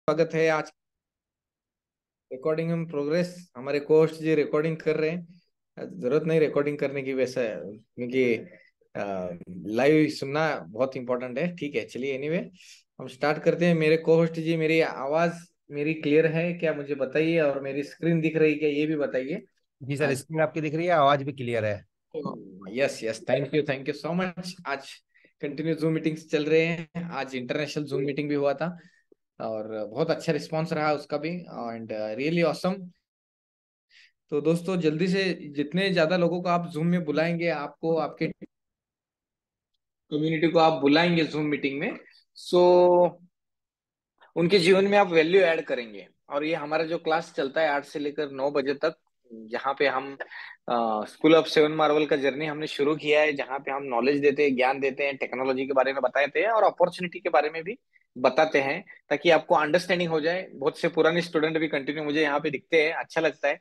स्वागत है आज। Recording in progress. हमारे कोच जी रिकॉर्डिंग कर रहे हैं। जरूरत नहीं रिकॉर्डिंग करने की वैसा है, क्योंकि लाइव सुनना बहुत इंपॉर्टेंट है। ठीक है, चलिए एनीवे हम स्टार्ट करते हैं। मेरे को होस्ट जी, मेरी आवाज मेरी क्लियर है क्या, मुझे बताइए। और मेरी स्क्रीन दिख रही है क्या, ये भी बताइए। जी सर, आज स्क्रीन आपकी दिख रही है, आवाज भी क्लियर है। Yes yes, thank you so much. आज कंटिन्यू जूम मीटिंग्स चल रहे हैं। आज इंटरनेशनल जूम मीटिंग भी हुआ था और बहुत अच्छा रिस्पांस रहा उसका भी, एंड रियली ऑसम। तो दोस्तों, जल्दी से जितने ज्यादा लोगों को आप जूम में बुलाएंगे, आपको आपके कम्युनिटी को आप बुलाएंगे जूम मीटिंग में, सो उनके जीवन में आप वैल्यू ऐड करेंगे। और ये हमारा जो क्लास चलता है 8 से लेकर 9 बजे तक, जहाँ पे हम स्कूल ऑफ सेवन मार्वल का जर्नी हमने शुरू किया है, जहाँ पे हम नॉलेज देते हैं, ज्ञान देते हैं, टेक्नोलॉजी के बारे में बताते हैं और अपॉर्चुनिटी के बारे में भी बताते हैं, ताकि आपको अंडरस्टैंडिंग हो जाए। बहुत से पुराने स्टूडेंट भी कंटिन्यू मुझे यहाँ पे दिखते हैं, अच्छा लगता है।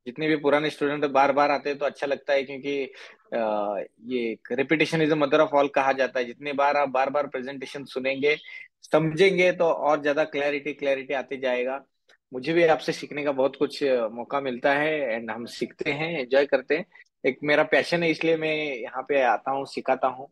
जितने भी पुराने स्टूडेंट बार बार आते हैं तो अच्छा लगता है, क्योंकि ये repetition is the mother of all कहा जाता है। जितने बार आप बार बार प्रेजेंटेशन सुनेंगे, समझेंगे, तो और ज्यादा क्लैरिटी क्लैरिटी आते जाएगा। मुझे भी आपसे सीखने का बहुत कुछ मौका मिलता है, एंड हम सीखते हैं, एंजॉय करते हैं। एक मेरा पैशन है, इसलिए मैं यहाँ पे आता हूँ, सिखाता हूँ,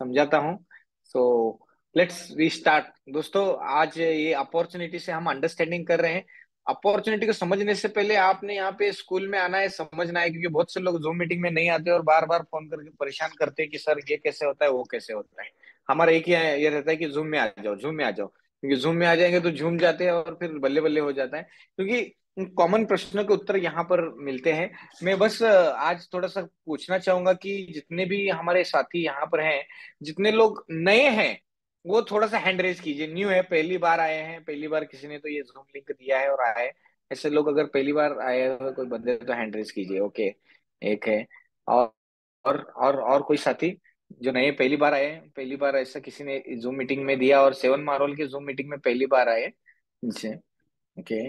समझाता हूँ। सो लेट्स वी स्टार्ट दोस्तों। आज ये अपॉर्चुनिटी से हम अंडरस्टैंडिंग कर रहे हैं। अपॉर्चुनिटी को समझने से पहले आपने यहाँ पे स्कूल में आना है, समझना है, क्योंकि बहुत से लोग जूम मीटिंग में नहीं आते और बार बार फोन करके परेशान करते हैं कि सर ये कैसे होता है, वो कैसे होता है। हमारा एक ही ये रहता है कि जूम में आ जाओ, जूम में आ जाओ, क्योंकि जूम में आ जाएंगे तो झूम जाते हैं और फिर बल्ले बल्ले हो जाता है, क्योंकि कॉमन प्रश्नों के उत्तर यहाँ पर मिलते हैं। मैं बस आज थोड़ा सा पूछना चाहूंगा कि जितने भी हमारे साथी यहाँ पर हैं, जितने लोग नए हैं, वो थोड़ा सा हैंड रेज कीजिए। न्यू है, पहली बार आए हैं, पहली बार किसी ने तो ये जूम लिंक दिया है और आया है। ऐसे लोग अगर पहली बार आए हो कोई बंदे, तो हैंड रेज कीजिए। ओके, एक है। और और कोई साथी जो नए पहली बार आए हैं, पहली बार ऐसा किसी ने जूम मीटिंग में दिया और सेवन मार्वल के जूम मीटिंग में पहली बार आए जी। ओके,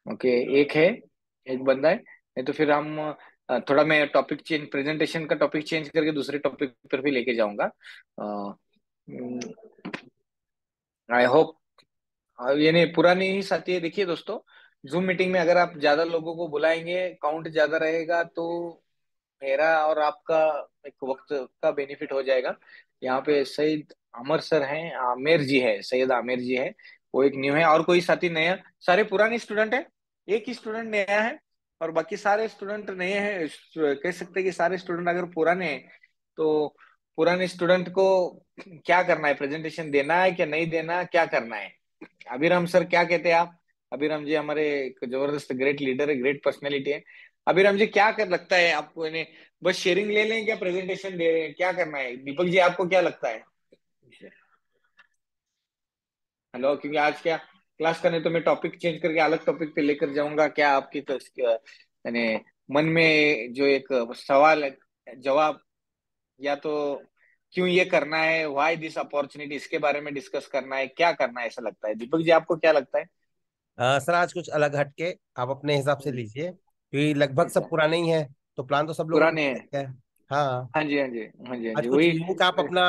ओके, एक है, एक बंदा है। नहीं तो फिर हम थोड़ा मैं टॉपिक चेंज, प्रेजेंटेशन का टॉपिक चेंज करके दूसरे टॉपिक पर भी लेके जाऊंगा। आई होप ये नहीं पुरानी ही साथी है। देखिए दोस्तों, जूम मीटिंग में अगर आप ज्यादा लोगों को बुलाएंगे, काउंट ज्यादा रहेगा, तो मेरा और आपका एक वक्त का बेनिफिट हो जाएगा। यहाँ पे सईद अमर सर हैं, आमिर जी है, सैयद आमिर जी है, वो एक न्यू है। और कोई साथी नया? सारे पुराने स्टूडेंट है, एक ही स्टूडेंट नया है और बाकी सारे स्टूडेंट नए हैं। कह सकते हैं कि सारे स्टूडेंट अगर पुराने हैं, तो पुराने स्टूडेंट को क्या करना है, प्रेजेंटेशन देना है क्या नहीं देना, क्या करना है? अभिराम सर क्या कहते हैं आप? अभिराम जी हमारे एक जबरदस्त ग्रेट लीडर है, ग्रेट पर्सनैलिटी है। अभिराम जी क्या कर लगता है आपको, इन्हें बस शेयरिंग ले लें क्या, प्रेजेंटेशन दे रहे हैं, क्या करना है? दीपक जी आपको क्या लगता है? हेलो, क्योंकि आज क्या क्लास करने, तो मैं टॉपिक चेंज करके अलग टॉपिक पे लेकर जाऊंगा। क्या आपकी तो यानी मन में जो एक सवाल है, जवाब, या तो क्यों ये करना है, व्हाई दिस अपॉर्चुनिटी, इसके बारे में डिस्कस करना है, क्या करना है, ऐसा लगता है? दीपक जी आपको क्या लगता है? सर, आज कुछ अलग हटके आप अपने हिसाब से लीजिए, क्योंकि लगभग सब अच्छा, पुराने ही हैं। तो प्लान तो सब लोगों पुराने का हैं। एक है। हाँ। हाँ जी, हाँ जी, हाँ जी, हाँ आज जी, कुछ वही। यूनिक आप अपना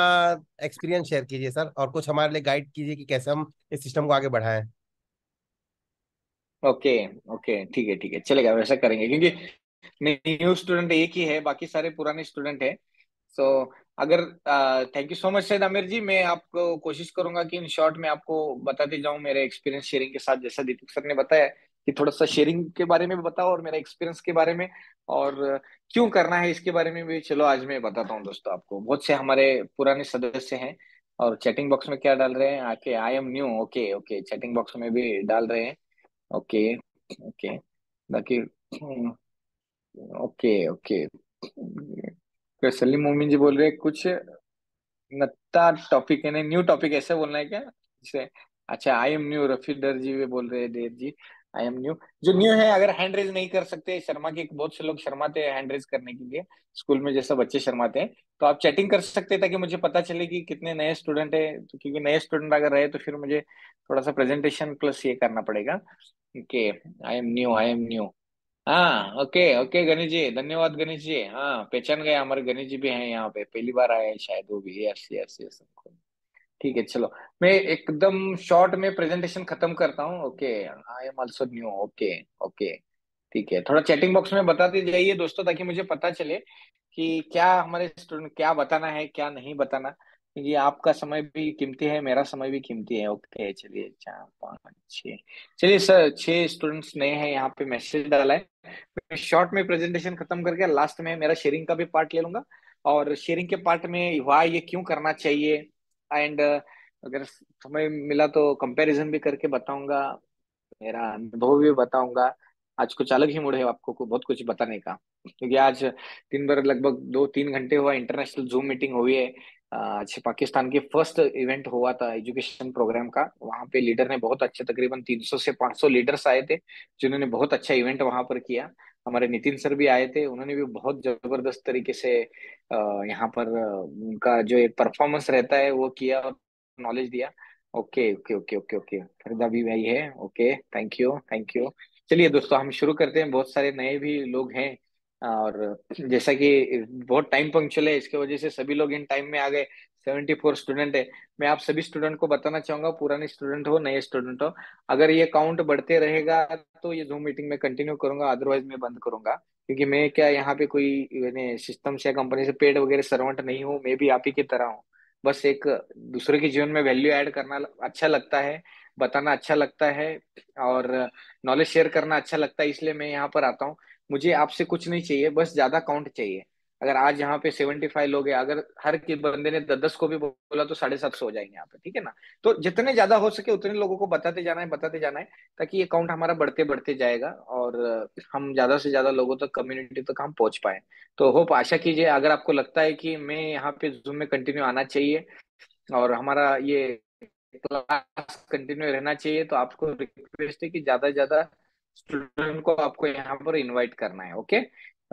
एक्सपीरियंस शेयर कीजिए सर, और कुछ हमारे लिए गाइड कीजिए कि कैसे हम इस सिस्टम को आगे बढ़ाएं। ओके, ओके, ठीक है, ठीक है, चलेगा, वैसा करेंगे, क्योंकि न्यू स्टूडेंट एक ही है, बाकी सारे पुराने स्टूडेंट है। सो अगर thank you so much Syed Aamir ji. मैं आपको कोशिश करूंगा कि इन शॉर्ट में आपको बताते जाऊं मेरे एक्सपीरियंस शेयरिंग के साथ, जैसा दीपक सर ने बताया कि थोड़ा सा शेयरिंग के बारे में भी बताओ और मेरा एक्सपीरियंस के बारे में, और क्यों करना है इसके बारे में भी। चलो आज मैं बताता हूँ दोस्तों आपको। बहुत से हमारे पुराने सदस्य हैं और चैटिंग बॉक्स में क्या डाल रहे हैं आके, I am new. Okay, okay, chatting box में भी डाल रहे हैं। ओके, ओके, बाकी ओके, ओके। सलीम मोमिन जी बोल रहे हैं कुछ नत्ता टॉपिक है, नहीं न्यू टॉपिक ऐसे बोलना है क्या जैसे? अच्छा, आई एम न्यू, रफी दर जी वे बोल रहे हैं, देर जी, आई एम न्यू। जो न्यू है, अगर हैंड रेज नहीं कर सकते, शर्मा के बहुत से लोग शर्माते हैं हैंड रेज करने के लिए, स्कूल में जैसा बच्चे शर्माते हैं, तो आप चैटिंग कर सकते हैं, ताकि मुझे पता चले कि कितने नए स्टूडेंट है। तो क्योंकि नए स्टूडेंट अगर रहे तो फिर मुझे थोड़ा सा प्रेजेंटेशन प्लस ये करना पड़ेगा। Okay, I am new, I am new. हाँ, ओके, ओके गणेश जी, धन्यवाद गणेश जी। हाँ, पहचान गए, हमारे गणेश जी भी हैं यहाँ पे, पहली बार आए हैं शायद वो भी। Yes, yes, yes. ठीक ठीक है, चलो मैं एकदम शॉर्ट में प्रेजेंटेशन खत्म करता हूँ। Okay, I am also new. Okay. Okay, ठीक है, थोड़ा चैटिंग बॉक्स में बताते जाइए दोस्तों, ताकि मुझे पता चले कि क्या हमारे स्टूडेंट क्या बताना है क्या नहीं बताना, क्योंकि आपका समय भी कीमती है, मेरा समय भी कीमती है। ओके, चलिए, 4 5 6। चलिए सर, 6 स्टूडेंट्स नए हैं यहाँ पे, मैसेज डाला है। मैं शॉर्ट में प्रेजेंटेशन खत्म करके लास्ट में मेरा शेयरिंग का भी पार्ट ले लूंगा, और शेयरिंग के पार्ट में वाह ये क्यों करना चाहिए, एंड अगर समय मिला तो कंपैरिजन भी करके बताऊंगा, मेरा अनुभव भी बताऊंगा। आज कुछ अलग ही मूड है आपको को बहुत कुछ बताने का, क्योंकि आज दिन भर लगभग 2 3 घंटे हुआ इंटरनेशनल जूम मीटिंग हुई है। आज पाकिस्तान की फर्स्ट इवेंट हुआ था एजुकेशन प्रोग्राम का, वहां पे लीडर ने बहुत अच्छे, तकरीबन 300 से 500 लीडर्स आए थे, जिन्होंने बहुत अच्छा इवेंट वहां पर किया। हमारे नितिन सर भी आए थे, उन्होंने भी बहुत जबरदस्त तरीके से यहाँ पर उनका जो एक परफॉर्मेंस रहता है वो किया और नॉलेज दिया। Okay okay okay okay okay, Farida भी भाई है। Okay, thank you thank you. चलिए दोस्तों, हम शुरू करते हैं। बहुत सारे नए भी लोग हैं, और जैसा कि बहुत टाइम पंक्चुअल है, इसके वजह से सभी लोग इन टाइम में आ गए। 74 स्टूडेंट है। मैं आप सभी स्टूडेंट को बताना चाहूंगा, पुराने स्टूडेंट हो नए स्टूडेंट हो, अगर ये काउंट बढ़ते रहेगा तो ये जूम मीटिंग में कंटिन्यू करूंगा, अदरवाइज मैं बंद करूंगा। क्योंकि मैं क्या यहाँ पे कोई सिस्टम से या कंपनी से पेड वगैरह सर्वेंट नहीं हूँ, मैं भी आप ही की तरह हूँ। बस एक दूसरे के जीवन में वैल्यू ऐड करना अच्छा लगता है, बताना अच्छा लगता है, और नॉलेज शेयर करना अच्छा लगता है, इसलिए मैं यहाँ पर आता हूँ। मुझे आपसे कुछ नहीं चाहिए, बस ज्यादा काउंट चाहिए। अगर आज यहाँ पे 75 लोग हैं, अगर हर के बंदे ने 10 10 को भी बोला तो 750 हो जाएंगे यहाँ पे, ठीक है ना। तो जितने ज्यादा हो सके उतने लोगों को बताते जाना है, बताते जाना है, ताकि ये काउंट हमारा बढ़ते बढ़ते जाएगा, और हम ज्यादा से ज्यादा लोगों तक, कम्युनिटी तक हम पहुंच पाए। तो होप, आशा कीजिए, अगर आपको लगता है कि मैं यहाँ पे जूम में कंटिन्यू आना चाहिए और हमारा ये क्लास कंटिन्यू रहना चाहिए, तो आपको रिक्वेस्ट है कि ज्यादा से ज्यादा स्टूडेंट को आपको यहाँ पर इनवाइट करना है। ओके,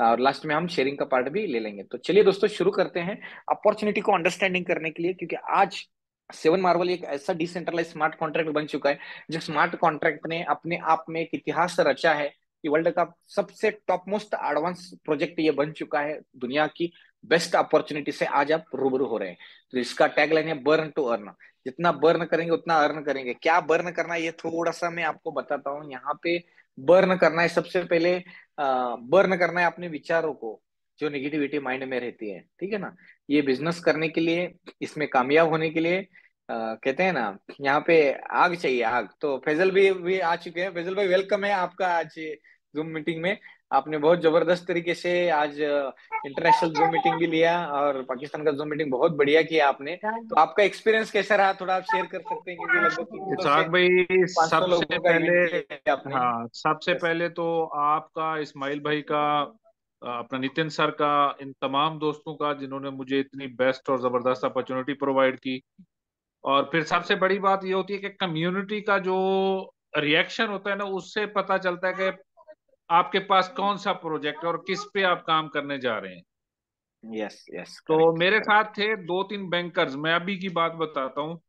और लास्ट में हम शेयरिंग का पार्ट भी ले लेंगे। तो चलिए दोस्तों, शुरू करते हैं अपॉर्चुनिटी को अंडरस्टैंडिंग करने के लिए, क्योंकि आज सेवन मार्वल एक ऐसा डिसेंट्रलाइज स्मार्ट कॉन्ट्रैक्ट बन चुका है, जो स्मार्ट कॉन्ट्रैक्ट ने अपने आप में एक इतिहास रचा है, कि वर्ल्ड का सबसे टॉप मोस्ट एडवांस प्रोजेक्ट ये बन चुका है। दुनिया की बेस्ट अपॉर्चुनिटी से आज आप रूबरू हो रहे हैं। तो इसका टैगलाइन है बर्न टू अर्न। जितना बर्न करेंगे उतना अर्न करेंगे। क्या बर्न करना है ये थोड़ा सा मैं आपको बताता हूँ यहाँ पे। बर्न करना है सबसे पहले, बर्न करना है अपने विचारों को, जो नेगेटिविटी माइंड में रहती है, ठीक है ना। ये बिजनेस करने के लिए, इसमें कामयाब होने के लिए, कहते हैं ना, यहाँ पे आग चाहिए, आग। तो फैजल भी आ चुके हैं। फैजल भाई, वेलकम है आपका आज जूम मीटिंग में। आपने बहुत जबरदस्त तरीके से आज इंटरनेशनल जूम मीटिंग भी लिया, और पाकिस्तान का जूम मीटिंग बहुत बढ़िया किया आपने। तो आपका एक्सपीरियंस कैसा रहा, थोड़ा आप शेयर कर सकते हैं, क्योंकि लगभग 300 से इसाक भाई 500 सबसे लोगों का पहले, इवेंट किया आपने। हाँ सबसे यस। पहले तो आपका, इस्माइल भाई का, अपना नितिन सर का, इन तमाम दोस्तों का जिन्होंने मुझे इतनी बेस्ट और जबरदस्त अपॉर्चुनिटी प्रोवाइड की। और फिर सबसे बड़ी बात ये होती है कि कम्युनिटी का जो रिएक्शन होता है ना, उससे पता चलता है कि आपके पास कौन सा प्रोजेक्ट है और किस पे आप काम करने जा रहे हैं। यस यस, तो करेक्ट मेरे करेक्ट। साथ थे दो तीन बैंकर्स, मैं अभी की बात बताता हूँ। हाँ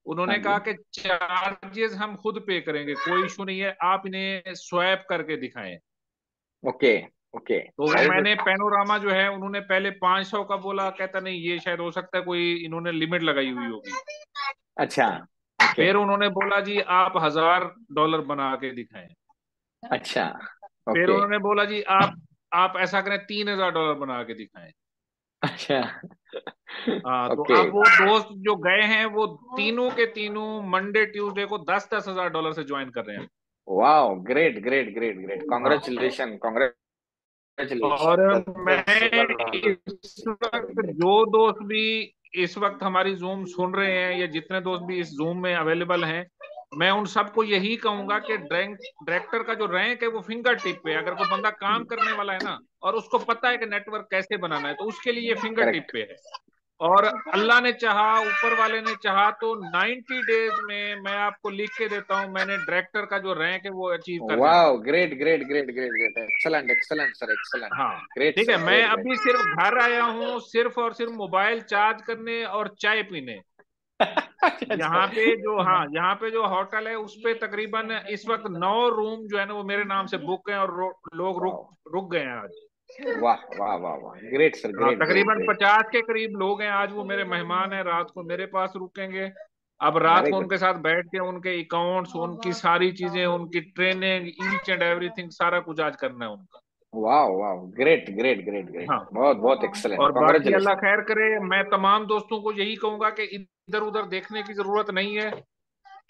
उन्होंने जी। कहा कि चार्जेस हम खुद पे करेंगे, कोई इशू नहीं है, आप इन्हें स्वैप करके दिखाएं। Okay okay. तो वो वेरी मैंने गुड। पैनोरामा जो है, उन्होंने पहले 500 का बोला, कहता नहीं ये शायद हो सकता है कोई इन्होंने लिमिट लगाई हुई होगी। अच्छा। ओके। फिर उन्होंने बोला जी आप $1000 बना के दिखाएं। अच्छा। फिर ओके। उन्होंने बोला जी आप ऐसा करें $3000 बना के दिखाएं। अच्छा। हाँ, तो ओके। अब वो दोस्त जो गए हैं वो तीनों के तीनों मंडे ट्यूसडे को 10-10 हजार डॉलर से ज्वाइन कर रहे हैं। Wow, great great great great, हाँ, कॉन्ग्रेचुलेशन और कॉन्ग्रेचुलेशन, मैं सुपर इस वक्त ग्रेट। जो दोस्त भी इस वक्त हमारी जूम सुन रहे हैं, या जितने दोस्त भी इस जूम में अवेलेबल हैं, मैं उन सबको यही कहूंगा कि डायरेक्टर का जो रैंक है वो फिंगर टिप पे है। अगर कोई बंदा काम करने वाला है ना, और उसको पता है कि नेटवर्क कैसे बनाना है, तो उसके लिए ये फिंगर टिप करेक्ट। पे है। और अल्लाह ने चाहा, ऊपर वाले ने चाहा, तो 90 डेज में मैं आपको लिख के देता हूं, मैंने डायरेक्टर का जो रैंक है वो अचीव कर जाना वाओ, है। Great great great great great, excellent excellent sir, excellent. हाँ, ग्रेट ठीक है, सर, मैं ग्रेट अभी ग्रेट। सिर्फ घर आया हूँ, सिर्फ और सिर्फ मोबाइल चार्ज करने और चाय पीने। अच्छा अच्छा। यहाँ पे जो, हाँ यहाँ पे जो होटल है उस पे तकरीबन इस वक्त 9 रूम जो है ना वो मेरे नाम से बुक हैं, और लोग रुक वाह रुक गए हैं आज। वाह वाह वाह वाह, ग्रेट सर, हाँ, ग्रेट ग्रेट तकरीबन ग्रेट। 50 के करीब लोग हैं आज, वो मेरे मेहमान हैं, रात को मेरे पास रुकेंगे। अब रात वेरी को गुड। उनके साथ बैठ के उनके अकाउंट्स, उनकी सारी चीजें, उनकी ट्रेनिंग, ईच एंड एवरीथिंग, सारा कुछ आज करना है उनका। वाह वाह, ग्रेट ग्रेट ग्रेट ग्रेट, हाँ। बहुत बहुत एक्सेलेंट, और बाकी अल्लाह कॉन्ग्रेचुलेशन। खैर करे। मैं तमाम दोस्तों को यही कहूंगा कि इधर उधर देखने की जरूरत नहीं है।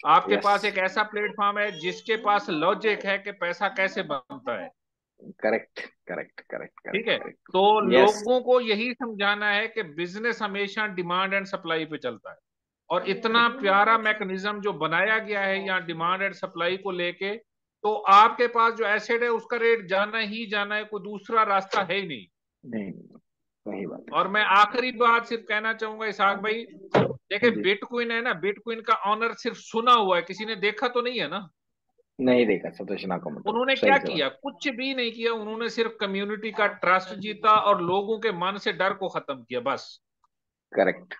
आपके यस, पास एक ऐसा प्लेटफॉर्म है जिसके पास लॉजिक है कि पैसा कैसे बनता है। करेक्ट करेक्ट करेक्ट ठीक करेक्ट है। करेक्ट। तो यस, लोगों को यही समझाना है कि बिजनेस हमेशा डिमांड एंड सप्लाई पे चलता है। और इतना प्यारा मैकेनिज्म जो बनाया गया है यहाँ डिमांड एंड सप्लाई को लेके, तो आपके पास जो एसेट है उसका रेट जाना ही जाना है, कोई दूसरा रास्ता है ही नहीं। नहीं, वही बात और मैं आखिरी बात सिर्फ कहना चाहूंगा इसहाक भाई, देखिए है जी। बिटकॉइन है ना, बिटकॉइन का ऑनर सिर्फ सुना हुआ है, किसी ने देखा तो नहीं है ना। नहीं देखा सतोशी नाकामोटो, उन्होंने सही क्या से बात। किया? कुछ भी नहीं किया। उन्होंने सिर्फ कम्युनिटी का ट्रस्ट जीता और लोगों के मन से डर को खत्म किया, बस। करेक्ट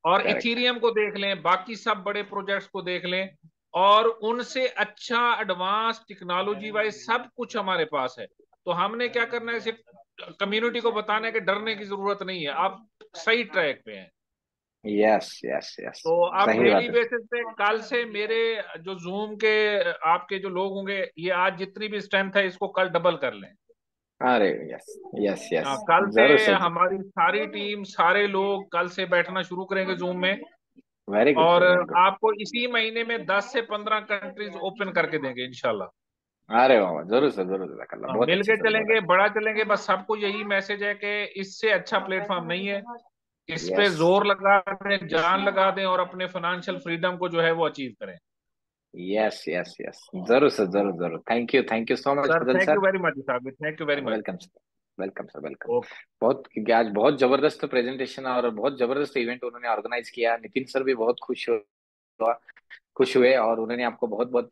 और करेक्ट। इथीरियम को देख लें, बाकी सब बड़े प्रोजेक्ट्स को देख लें, और उनसे अच्छा एडवांस टेक्नोलॉजी वाइज सब कुछ हमारे पास है। तो हमने क्या करना है? सिर्फ कम्युनिटी को बताना है कि डरने की जरूरत नहीं है, आप सही ट्रैक पे हैं। यस यस यस, तो आप सही डेली बात है। बेसिस पे कल से मेरे जो जूम के आपके जो लोग होंगे, ये आज जितनी भी स्ट्रेंथ है इसको कल डबल कर लें। अरे यस यस यस, कल से जरूर सर। हमारी सारी टीम, सारे लोग कल से बैठना शुरू करेंगे जूम में। वेरी गुड और सर, वेरी गुड। आपको इसी महीने में 10 से 15 कंट्रीज ओपन करके देंगे इंशाल्लाह। अरे वाह वाह, जरूर सर, जरूर जजाकल्ला, बहुत मिल अच्छा के सर, बहुत चलेंगे, अच्छा। बड़ा चलेंगे, बस सबको यही मैसेज है कि इससे अच्छा प्लेटफॉर्म नहीं है। इस पे यस जोर लगा दें, जान लगा दें, और अपने फाइनेंशियल फ्रीडम को जो है वो अचीव करें। यस यस यस, जरूर सर, जरूर जरूर। Thank you so much sir Fazal thank sir. You very much साहब, thank you very much. Welcome sir, welcome sir, welcome. Okay. बहुत, क्योंकि आज बहुत जबरदस्त प्रेजेंटेशन और बहुत जबरदस्त इवेंट उन्होंने ऑर्गेनाइज किया। नितिन सर भी बहुत खुश हुए और उन्होंने आपको बहुत बहुत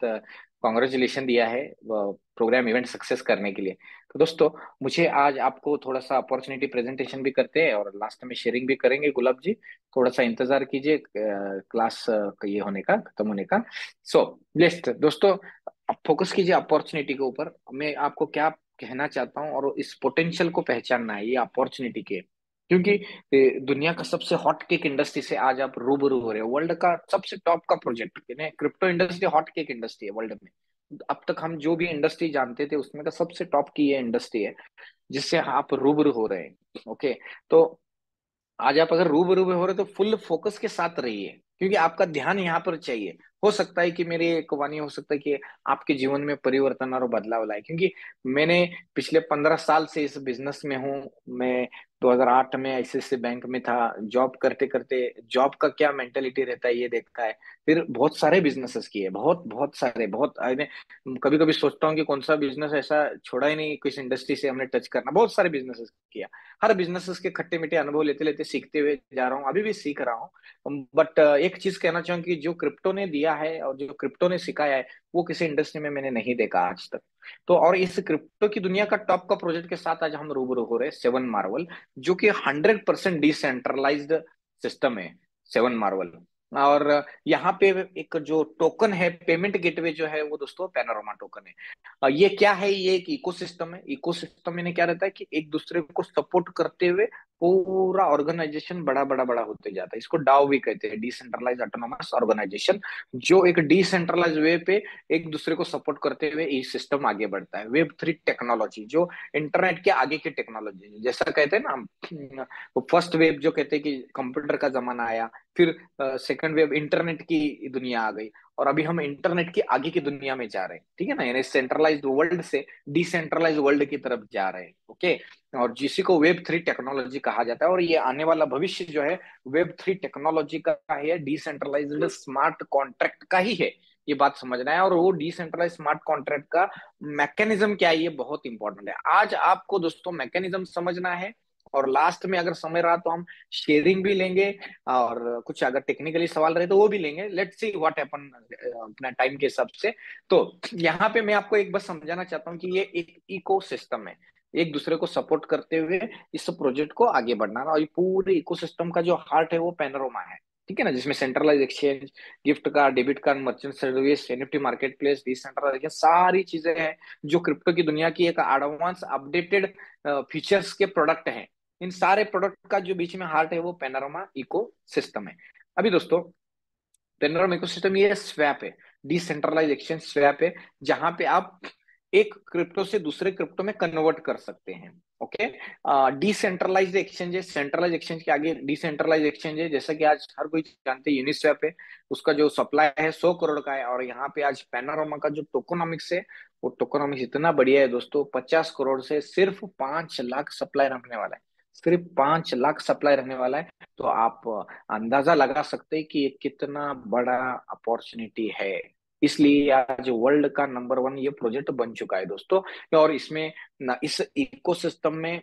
कॉन्ग्रेचुलेशन दिया है प्रोग्राम इवेंट सक्सेस करने के लिए। तो दोस्तों, मुझे आज आपको थोड़ा सा अपॉर्चुनिटी प्रेजेंटेशन भी करते हैं और लास्ट में शेयरिंग भी करेंगे। गुलाब जी, थोड़ा सा इंतजार कीजिए क्लास ये होने का, खत्म होने का। सो लिस्ट दोस्तों, आप फोकस कीजिए अपॉर्चुनिटी के ऊपर। मैं आपको क्या कहना चाहता हूँ और इस पोटेंशियल को पहचानना है, ये अपॉर्चुनिटी के। क्योंकि दुनिया का सबसे हॉट केक इंडस्ट्री से आज आप रूबरू हो रहे हो। वर्ल्ड का सबसे टॉप का project, crypto industry hot cake industry है वर्ल्ड में। अब तक हम जो भी इंडस्ट्री जानते थे उसमें का सबसे टॉप की ये इंडस्ट्री है जिससे आप रूबरू हो रहे हैं। ओके, तो आज आप अगर रूबरू में हो रहे तो फुल फोकस के साथ रहिए, क्योंकि आपका ध्यान यहाँ पर चाहिए। हो सकता है कि मेरी एक वाणी हो सकता है कि आपके जीवन में परिवर्तन और बदलाव लाए, क्योंकि मैंने पिछले 15 साल से इस बिजनेस में हूँ। मैं 2008 में आईसीआईसीआई बैंक में था। जॉब करते करते जॉब का क्या मेंटेलिटी रहता है ये देखा है। फिर बहुत सारे बिजनेसेस किए, बहुत बहुत सारे, बहुत कभी कभी सोचता हूँ कि कौन सा बिजनेस ऐसा छोड़ा ही नहीं किस इंडस्ट्री से हमने टच करना। बहुत सारे बिजनेसेस किया। हर बिजनेस के खट्टे मीठे अनुभव लेते लेते सीखते हुए जा रहा हूँ, अभी भी सीख रहा हूँ। बट एक चीज कहना चाहूँ कि जो क्रिप्टो ने दिया है और जो क्रिप्टो ने सिखाया है वो किसी इंडस्ट्री में मैंने नहीं देखा आज तक। तो और इस क्रिप्टो की दुनिया का टॉप का प्रोजेक्ट के साथ आज हम रूबरू हो रहे हैं, सेवन मार्वल, जो कि 100% डिसेंट्रलाइज्ड सिस्टम है, सेवन मार्वल। और यहाँ पे एक जो टोकन है, पेमेंट गेटवे जो है वो दोस्तों पैनोरामा टोकन है। ये क्या है? ये एक इकोसिस्टम है। इकोसिस्टम में क्या रहता है कि एक दूसरे को सपोर्ट करते हुए पूरा ऑर्गेनाइजेशन बड़ा बड़ा बड़ा होते जाता है। इसको डाओ भी कहते हैं, डिसेंट्रलाइज ऑटोनोमस ऑर्गेनाइजेशन, जो एक डिसेंट्रलाइज वे पे एक दूसरे को सपोर्ट करते हुए ये सिस्टम आगे बढ़ता है। वेब 3 टेक्नोलॉजी जो इंटरनेट के आगे की टेक्नोलॉजी है, जैसा कहते हैं ना हम, फर्स्ट वेब जो कहते हैं कि कंप्यूटर का जमाना आया, फिर सेकंड वेव इंटरनेट की दुनिया आ गई, और अभी हम इंटरनेट की आगे की दुनिया में जा रहे हैं। ठीक है ना, यानी सेंट्रलाइज्ड वर्ल्ड से डिसेंट्रलाइज्ड वर्ल्ड की तरफ जा रहे हैं। ओके, और जिसी को वेब 3 टेक्नोलॉजी कहा जाता है। और ये आने वाला भविष्य जो है वेब 3 टेक्नोलॉजी का है, डिसेंट्रलाइज्ड स्मार्ट कॉन्ट्रैक्ट का ही है। ये बात समझना है। और वो डिसेंट्रलाइज स्मार्ट कॉन्ट्रैक्ट का मैकेनिज्म क्या है ये बहुत इंपॉर्टेंट है। आज आपको दोस्तों मैकेनिज्म समझना है, और लास्ट में अगर समय रहा तो हम शेयरिंग भी लेंगे, और कुछ अगर टेक्निकली सवाल रहे तो वो भी लेंगे। लेट्स सी व्हाट हैपन अपना टाइम के हिसाब से। तो यहाँ पे मैं आपको एक बात समझाना चाहता हूँ कि ये एक इको सिस्टम है, एक दूसरे को सपोर्ट करते हुए इस प्रोजेक्ट को आगे बढ़ना। और ये पूरे इकोसिस्टम का जो हार्ट है वो पैनोरामा है। ठीक है ना, जिसमें centralise exchange, gift card, debit card, merchant service, NFT market place, decentralisation, सारी चीजें हैं जो क्रिप्टो की दुनिया की एक एडवांस अपडेटेड फीचर्स के प्रोडक्ट हैं। इन सारे प्रोडक्ट का जो बीच में हार्ट है वो पैनोरामा इको सिस्टम है। अभी दोस्तों पेनोरामा इकोसिस्टम ये स्वैप है, डिसेंट्रलाइज एक्सचेंज स्वैप है, जहां पे आप एक क्रिप्टो से दूसरे क्रिप्टो में कन्वर्ट कर सकते हैं। ओके, डिसेंट्रलाइज्ड एक्सचेंज है, सेंट्रलाइज एक्सचेंज के आगे डिसेंट्रलाइज एक्सचेंज है। जैसा कि आज हर कोई जानते हैं यूनिस्वैप है, उसका जो सप्लाई है 100 करोड़ का है, और यहाँ पे आज पैनोरामा का जो टोकोनॉमिक्स है, वो टोकोनॉमिक्स इतना बढ़िया है दोस्तों, 50 करोड़ से सिर्फ 5 लाख सप्लाई रखने वाला है, सिर्फ 5 लाख सप्लाई रहने वाला है। तो आप अंदाजा लगा सकते हैं कि ये कितना बड़ा अपॉर्चुनिटी है। इसलिए आज वर्ल्ड का नंबर 1 ये प्रोजेक्ट बन चुका है दोस्तों। और इसमें इस इकोसिस्टम में,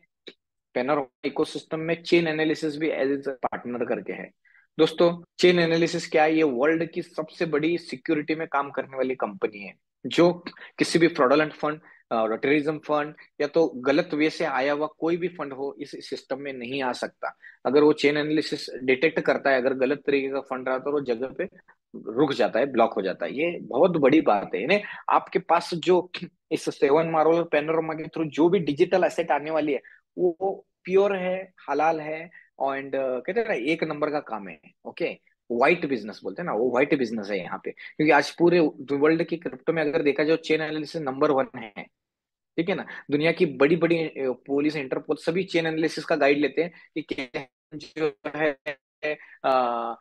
पेनोरामा इकोसिस्टम में चेन एनालिसिस भी एज ए पार्टनर करके है दोस्तों। चेन एनालिसिस क्या है? ये वर्ल्ड की सबसे बड़ी सिक्योरिटी में काम करने वाली कंपनी है, जो किसी भी फ्रॉडलेंट फंड और टेररिज्म फंड या तो गलत वे से आया हुआ कोई भी फंड हो, इस सिस्टम में नहीं आ सकता। अगर वो चेन एनालिसिस डिटेक्ट करता है, अगर गलत तरीके का फंड रहा तो वो जगह पे रुक जाता है, ब्लॉक हो जाता है। ये बहुत बड़ी बात है। यानी आपके पास जो इस सेवन मार्वल और पैनोरामा के थ्रू जो भी डिजिटल एसेट आने वाली है, वो प्योर है, हलाल है, एंड कहते हैं ना एक नंबर का काम है। ओके, व्हाइट बिजनेस बोलते हैं ना, वो व्हाइट बिजनेस है यहाँ पे, क्योंकि आज पूरे वर्ल्ड की क्रिप्टो में अगर देखा जाए चेन एनालिसिस नंबर 1 है। ठीक है ना, दुनिया की बड़ी बड़ी पुलिस, इंटरपोल सभी चेन एनालिसिस का गाइड लेते हैं कि जो है अ,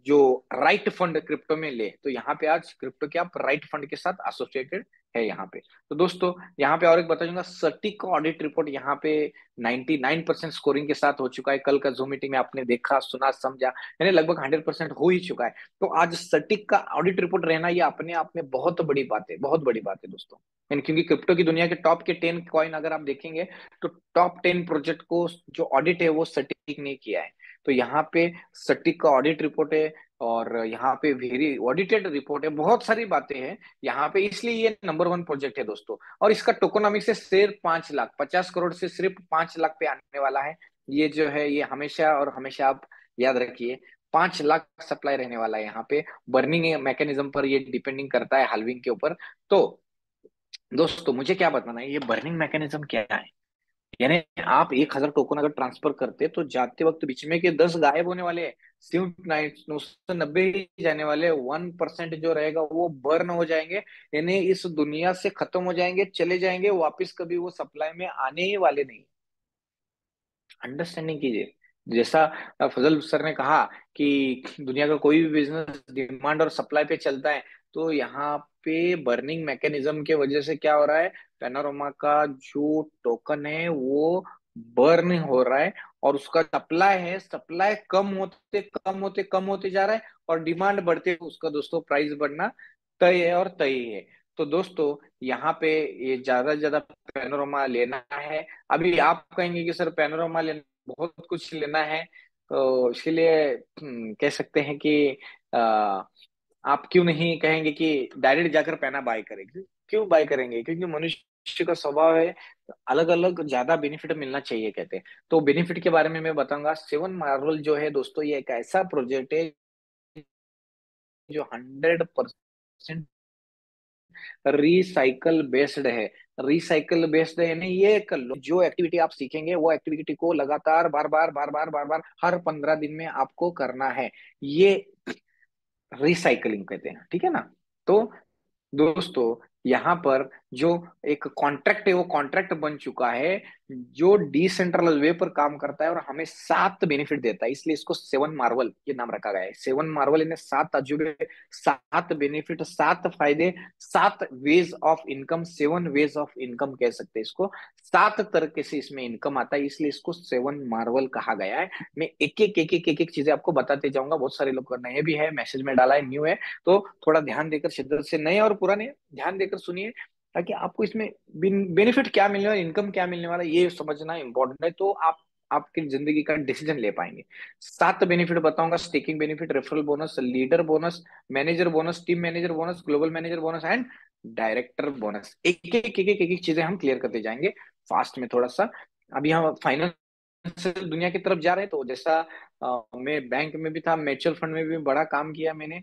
जो राइट फंड क्रिप्टो में ले, तो यहाँ पे आज क्रिप्टो के आप राइट फंड के साथ एसोसिएटेड है यहाँ पे। तो दोस्तों यहाँ पे और एक बता दूंगा, सटीक का ऑडिट रिपोर्ट यहाँ पे 99% स्कोरिंग के साथ हो चुका है। कल का जूम मीटिंग में आपने देखा, सुना, समझा, यानी लगभग 100% हो ही चुका है। तो आज सटीक का ऑडिट रिपोर्ट रहना ये अपने आप में बहुत बड़ी बात है, बहुत बड़ी बात है दोस्तों। यानी क्योंकि क्रिप्टो की दुनिया के टॉप के 10 कॉइन अगर आप देखेंगे, तो टॉप 10 प्रोजेक्ट को जो ऑडिट है वो सटीक ने किया है। तो यहाँ पे सटीक का ऑडिट रिपोर्ट है, और यहाँ पे वेरी ऑडिटेड रिपोर्ट है, बहुत सारी बातें हैं यहाँ पे, इसलिए ये नंबर 1 प्रोजेक्ट है दोस्तों। और इसका टोकोनॉमिक से सिर्फ 5 लाख, 50 करोड़ से सिर्फ 5 लाख पे आने वाला है। ये जो है ये हमेशा और हमेशा आप याद रखिए, 5 लाख सप्लाई रहने वाला है यहाँ पे। बर्निंग मैकेनिज्म पर ये डिपेंडिंग करता है, हाल्विंग के ऊपर। तो दोस्तों मुझे क्या बताना है, ये बर्निंग मैकेनिज्म क्या है? यानी आप 1,000 टोकन अगर ट्रांसफर करते तो जाते वक्त बीच में के 10 गायब होने वाले हैं, सिर्फ 990 ही जाने वाले, 1% जो रहेगा वो बर्न हो जाएंगे, यानी इस दुनिया से खत्म हो जाएंगे, चले जाएंगे, वापस कभी वो सप्लाई में आने ही वाले नहीं। अंडरस्टैंडिंग कीजिए। जैसा फजल सर ने कहा कि दुनिया का कोई भी बिजनेस डिमांड और सप्लाई पे चलता है, तो यहाँ पे बर्निंग मैकेनिज्म के वजह से क्या हो रहा है, पैनोरामा का जो टोकन है वो बर्न हो रहा है, और उसका सप्लाई है, सप्लाई कम होते कम होते कम होते जा रहा है, और डिमांड बढ़ते उसका दोस्तों प्राइस बढ़ना तय है और तय ही है। तो दोस्तों यहाँ पे ये ज्यादा से ज्यादा पैनोरामा लेना है। अभी आप कहेंगे कि सर पैनोरामा लेना, बहुत कुछ लेना है, तो इसके लिए कह सकते हैं कि आप क्यों नहीं कहेंगे कि डायरेक्ट जाकर पैना बाय करेंगे? क्यों बाय करेंगे? क्योंकि मनुष्य का स्वभाव है अलग अलग ज्यादा बेनिफिट मिलना चाहिए कहते हैं। तो बेनिफिट के बारे में मैं बताऊंगा। सेवन मार्वल जो है दोस्तों, ये एक ऐसा प्रोजेक्ट है जो 100% रिसाइकल बेस्ड है। रिसाइकल बेस्ड है यानी ये जो एक्टिविटी आप सीखेंगे, वो एक्टिविटी को लगातार बार बार बार बार बार बार हर 15 दिन में आपको करना है। ये रिसाइकलिंग कहते हैं, ठीक है ना। तो दोस्तों यहाँ पर जो एक कॉन्ट्रैक्ट है, वो कॉन्ट्रैक्ट बन चुका है, जो डिसेंट्रलाइज वे पर काम करता है और हमें 7 बेनिफिट देता है, इसलिए इसको सेवन मार्वल ये नाम रखा गया है। सेवन मार्वल इन्हें 7 अजूबे, 7 बेनिफिट, 7 फायदे, 7 ways of income, 7 ways of income कह सकते हैं इसको। 7 तरीके से इसमें इनकम आता है, इसलिए इसको सेवन मार्वल कहा गया है। मैं एक एक चीजें आपको बताते जाऊंगा। बहुत सारे लोग नए भी है, मैसेज में डाला है, न्यू है, तो थोड़ा ध्यान देकर, शिद्दत से नए और पुराने ध्यान देकर सुनिए, ताकि आपको इसमें बेनिफिट क्या मिलने वाला, इनकम क्या मिलने वाला, ये समझना इंपॉर्टेंट है, तो आप आपकी जिंदगी का डिसीजन ले पाएंगे। 7 बेनिफिट बताऊंगा, staking benefit, referral bonus, leader bonus, manager bonus, team manager bonus, global manager bonus and director bonus. एक एक चीजें हम क्लियर करते जाएंगे फास्ट में थोड़ा सा। अभी हम फाइनेंशियल दुनिया की तरफ जा रहे हैं, तो जैसा मैं बैंक में भी था, म्यूचुअल फंड में भी बड़ा काम किया मैंने।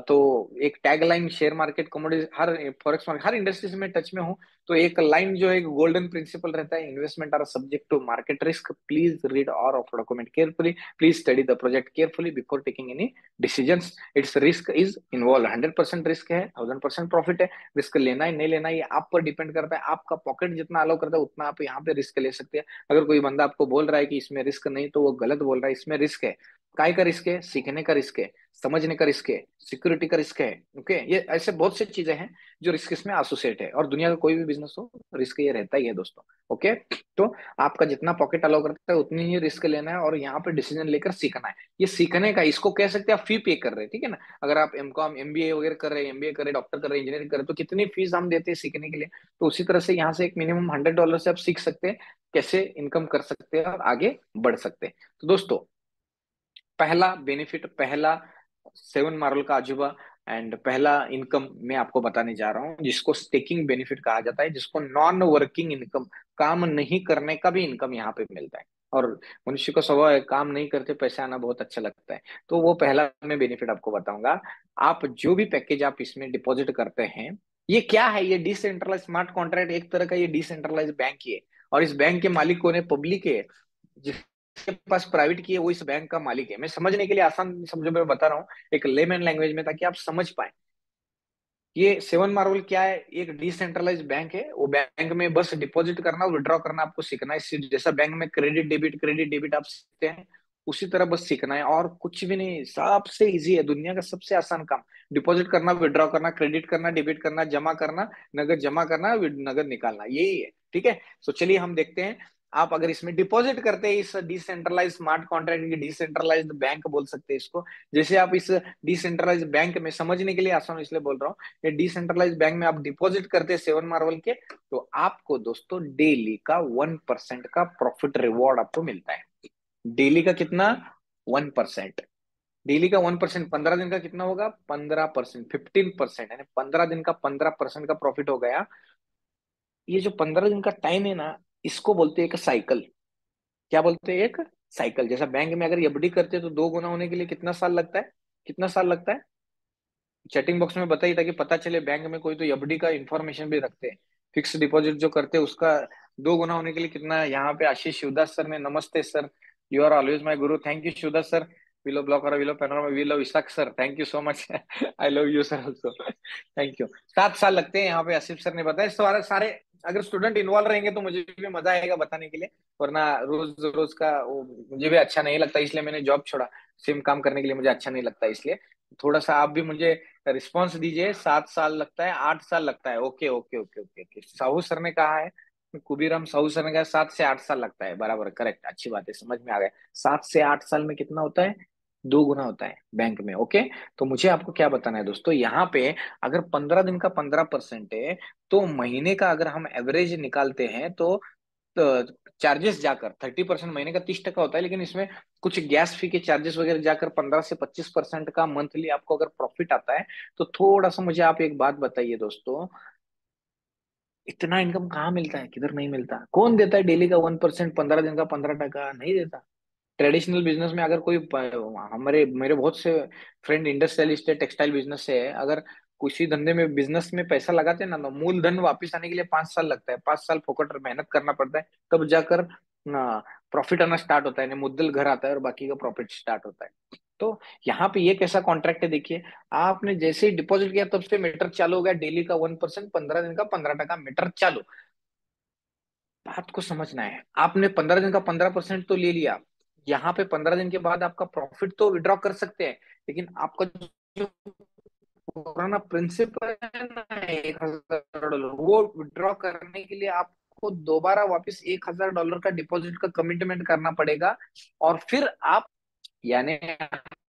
तो एक टैगलाइन शेयर मार्केट, कमोडिटी, हर फॉरेक्स मार्केट, हर इंडस्ट्रीज में टच में हूँ। तो एक लाइन जो है, एक गोल्डन प्रिंसिपल रहता है, investment are subject to market risk, please read और of document carefully, please study the project carefully before taking any decisions. It's risk is involve, 100% risk है, 1000% प्रॉफिट है। रिस्क लेना है नहीं लेना ये आप पर डिपेंड करता है, आपका पॉकेट जितना अलाउ करता है उतना आप यहाँ पे रिस्क ले सकते हैं। अगर कोई बंदा आपको बोल रहा है कि इसमें रिस्क नहीं, तो वो गलत बोल रहा है। इसमें रिस्क है, काय का रिस्क है, सीखने का रिस्क है, समझने का रिस्क है, सिक्योरिटी का रिस्क है। ओके, ये ऐसे बहुत सी चीजें हैं जो रिस्क इसमें एसोसिएट है, और दुनिया का कोई भी बिजनेस हो रिस्क ये रहता ही है दोस्तों। ओके, तो आपका जितना पॉकेट अलाउ करता है उतनी ही रिस्क लेना है, और यहाँ पे डिसीजन लेकर सीखना है। ये सीखने का, इसको कह सकते हैं आप फी पे कर रहे हैं, ठीक है ना। अगर आप एमकॉम एमबीए वगैरह कर रहे हैं, एमबीए कर रहे हैं, डॉक्टर कर रहे हैं, इंजीनियरिंग कर रहे हैं, तो कितनी फीस हम देते हैं सीखने के लिए। तो उसी तरह से यहाँ से एक मिनिमम $100 से आप सीख सकते हैं कैसे इनकम कर सकते हैं और आगे बढ़ सकते हैं। तो दोस्तों, पहला बेनिफिट, पहला सेवन मार्वल का अजूबा एंड पहला इनकम मैं आपको बताने जा रहा हूँ, जिसको स्टेकिंग बेनिफिट कहा जाता है, जिसको नॉन वर्किंग इनकम, काम नहीं करने का भी इनकम यहाँ पे मिलता है। और मनुष्य का स्वभाव है, काम नहीं करते पैसे आना बहुत अच्छा लगता है। तो वो पहला मैं बेनिफिट आपको बताऊंगा। आप जो भी पैकेज आप इसमें डिपॉजिट करते हैं, ये क्या है, ये डिसेंट्रलाइज स्मार्ट कॉन्ट्रैक्ट एक तरह का, ये डिसेंट्रलाइज बैंक ही है। और इस बैंक के मालिक कौन है? पब्लिक है। जिसके पास प्राइवेट की है वो इस बैंक का मालिक है। मैं समझने के लिए आसान समझो में बता रहा हूँ, एक लेमैन लैंग्वेज में, ताकि आप समझ पाए। ये सेवन मार्वल क्या है? एक डिसेंट्रलाइज बैंक है। वो बैंक में बस डिपॉजिट करना, विड्रॉ करना आपको सीखना है। जैसा बैंक में क्रेडिट डेबिट आप सीखते हैं, उसी तरह बस सीखना है, और कुछ भी नहीं। सबसे इजी है, दुनिया का सबसे आसान काम। डिपॉजिट करना, विड्रॉ करना, क्रेडिट करना, डेबिट करना, जमा करना, नगद जमा करना, नगद निकालना, यही है। ठीक है, तो चलिए हम देखते हैं। आप अगर इसमें डिपॉजिट करते हैं, इस decentralise smart contract, decentralised bank बोल सकते हैं इसको। जैसे आप इस डिसेंट्रलाइज बैंक में, समझने के लिए आसान इसलिए बोल रहा हूँ, ये डिसेंट्रलाइज बैंक में आप डिपॉजिट करते हैं सेवन मार्वल के, तो आपको दोस्तों डेली का 1% का प्रॉफिट रिवॉर्ड आपको मिलता है। डेली का कितना? 1%। डेली का 1%, 15 दिन का कितना होगा? 15%, 15%, यानी 15 दिन का 15% का प्रॉफिट हो गया। ये जो 15 दिन का टाइम है ना, इसको बोलते हैं एक साइकिल। क्या बोलते हैं? एक साइकिल। जैसा बैंक में अगर एफडी करते हैं तो 2 गुना होने के लिए कितना साल लगता है? कितना साल लगता है? चैटिंग बॉक्स में बताइए, ताकि पता चले। बैंक में कोई तो एफडी का इंफॉर्मेशन भी रखते हैं। फिक्स डिपॉजिट जो करते हैं उसका 2 गुना होने के लिए कितना है? यहाँ पे आशीष शिवदास सर ने, नमस्ते sir, you are always my guru, thank you Shivdas sir. विलो ब्लॉकर, विलो पैनोरमा, विलो Vishakh sir, thank you so much. I love you sir also, thank you. 7 साल लगते हैं यहाँ पे, आसिफ सर ने बताया। सारे सारे अगर स्टूडेंट इन्वॉल्व रहेंगे तो मुझे भी मजा आएगा बताने के लिए, वरना रोज रोज का वो मुझे भी अच्छा नहीं लगता, इसलिए मैंने जॉब छोड़ा। सेम काम करने के लिए मुझे अच्छा नहीं लगता, इसलिए थोड़ा सा आप भी मुझे रिस्पॉन्स दीजिए। 7 साल लगता है, 8 साल लगता है? Okay okay okay okay okay, Sahu sir ने कहा है, कुबीराम साहू सर ने कहा 7 से 8 साल लगता है, बराबर, करेक्ट, अच्छी बात है, समझ में आ गया। 7 से 8 साल में कितना होता है? 2 गुना होता है बैंक में। ओके, तो मुझे आपको क्या बताना है दोस्तों, यहाँ पे अगर 15 दिन का 15% है, तो महीने का अगर हम एवरेज निकालते हैं तो चार्जेस जाकर 30%, महीने का 30% होता है, लेकिन इसमें कुछ गैस फी के चार्जेस वगैरह जाकर 15 से 25% का मंथली आपको अगर प्रॉफिट आता है, तो थोड़ा सा मुझे आप एक बात बताइए दोस्तों, इतना इनकम कहाँ मिलता है? किधर नहीं मिलता? कौन देता है डेली का 1%, 15 दिन का 15%? नहीं देता। ट्रेडिशनल बिजनेस में अगर कोई हमारे मेरे बहुत से फ्रेंड इंडस्ट्रियलिस्ट है, टेक्सटाइल किसी बिजनेस से है, अगर किसी धंधे में बिजनेस में पैसा लगाते हैं ना, तो मूलधन वापस आने के लिए 5 साल लगता है। 5 साल फोकट मेहनत करना पड़ता है, तब जाकर प्रॉफिट आना स्टार्ट होता है, यानी मुद्दल घर आता है और बाकी का प्रॉफिट स्टार्ट होता है। तो यहाँ पे ये कैसा कॉन्ट्रैक्ट है देखिए, आपने जैसे ही डिपॉजिट किया तब से मीटर चालू हो गया, डेली का 1%, 15 दिन का 15% मीटर चालू। बात को समझना है, आपने 15 दिन का 15% तो ले लिया, यहाँ पे 15 दिन के बाद आपका प्रॉफिट तो विड्रॉ कर सकते हैं, लेकिन आपका जो पुराना प्रिंसिपल है ना, $1,000, वो विड्रॉ करने के लिए आपको दोबारा वापस $1,000 का डिपॉजिट का कमिटमेंट करना पड़ेगा। और फिर आप, यानी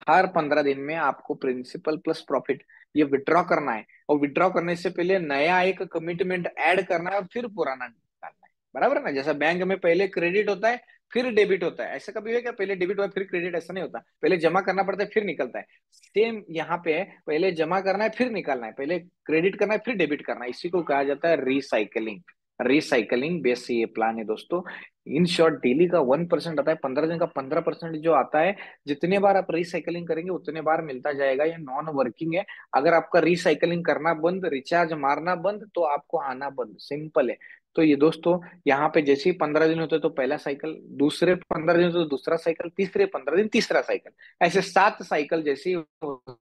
हर 15 दिन में आपको प्रिंसिपल प्लस प्रॉफिट ये विड्रॉ करना है, और विड्रॉ करने से पहले नया एक कमिटमेंट ऐड करना है, और फिर पुराना निकालना है, बराबर ना। जैसा बैंक में पहले क्रेडिट होता है फिर डेबिट होता है, ऐसा कभी है क्या? पहले डेबिट हुआ फिर क्रेडिट? ऐसा नहीं होता, पहले जमा करना पड़ता है फिर निकलता है। सेम यहाँ पे है, पहले जमा करना है फिर निकालना है, पहले क्रेडिट करना है फिर डेबिट करना है, इसी को कहा जाता है रिसाइकलिंग। रिसाइकलिंग बेस से ये प्लान है दोस्तों। इन शॉर्ट डेली का 1% आता है, 15 दिन का 15% जो आता है, जितने बार आप रिसाइकलिंग करेंगे उतने बार मिलता जाएगा। ये नॉन वर्किंग है। अगर आपका रिसाइकलिंग करना बंद, रिचार्ज मारना बंद, तो आपको आना बंद, सिंपल है। तो ये दोस्तों, यहाँ पे जैसे ही 15 दिन होते हैं तो पहला साइकिल, दूसरे 15 दिन होते तो दूसरा साइकिल, तीसरे 15 दिन तीसरा साइकिल, ऐसे 7 साइकिल जैसे ही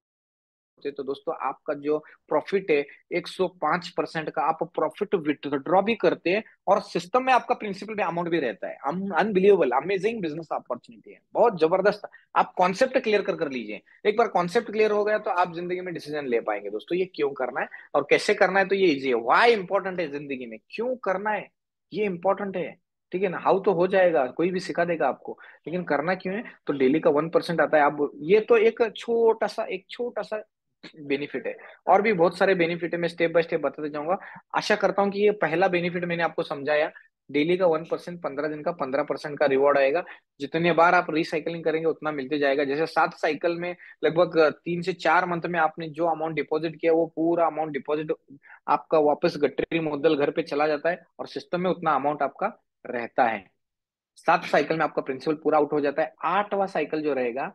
तो दोस्तों आपका जो प्रॉफिट है 105% का आप प्रॉफिट विथड्रॉ भी करते हैं, और सिस्टम में आपका प्रिंसिपल भी अमाउंट भी रहता है। अनबिलीवेबल, अमेजिंग बिजनेस अपॉर्चुनिटी है, बहुत जबरदस्त। आप कॉन्सेप्ट क्लियर कर लीजिए। एक बार कॉन्सेप्ट क्लियर हो गया तो आप जिंदगी में डिसीजन ले पाएंगे दोस्तों, ये क्यों करना है और कैसे करना है। तो ये इजी है। वाई इंपॉर्टेंट है जिंदगी में, क्यों करना है, ये इंपॉर्टेंट है। ठीक है ना। हाउ तो हो जाएगा, कोई भी सिखा देगा आपको, लेकिन करना क्यों है। तो डेली का 1% आता है। आप ये तो एक छोटा सा बेनिफिट है। और भी बहुत सारे बेनिफिट है, मैं स्टेप बाय स्टेप बताते जाऊंगा। आशा करता हूँ कि ये पहला बेनिफिट मैंने आपको समझाया। डेली का 1%, 15 दिन का 15% का रिवॉर्ड आएगा। जितने बार आप रिसाइकलिंग करेंगे उतना मिलते जाएगा। जैसे 7 साइकिल में लगभग 3 से 4 मंथ में आपने जो अमाउंट डिपॉजिट किया, वो पूरा अमाउंट डिपॉजिट आपका वापस गट्टी मुद्दल घर पे चला जाता है, और सिस्टम में उतना अमाउंट आपका रहता है। 7 साइकिल में आपका प्रिंसिपल पूरा आउट हो जाता है। 8वां साइकिल जो रहेगा,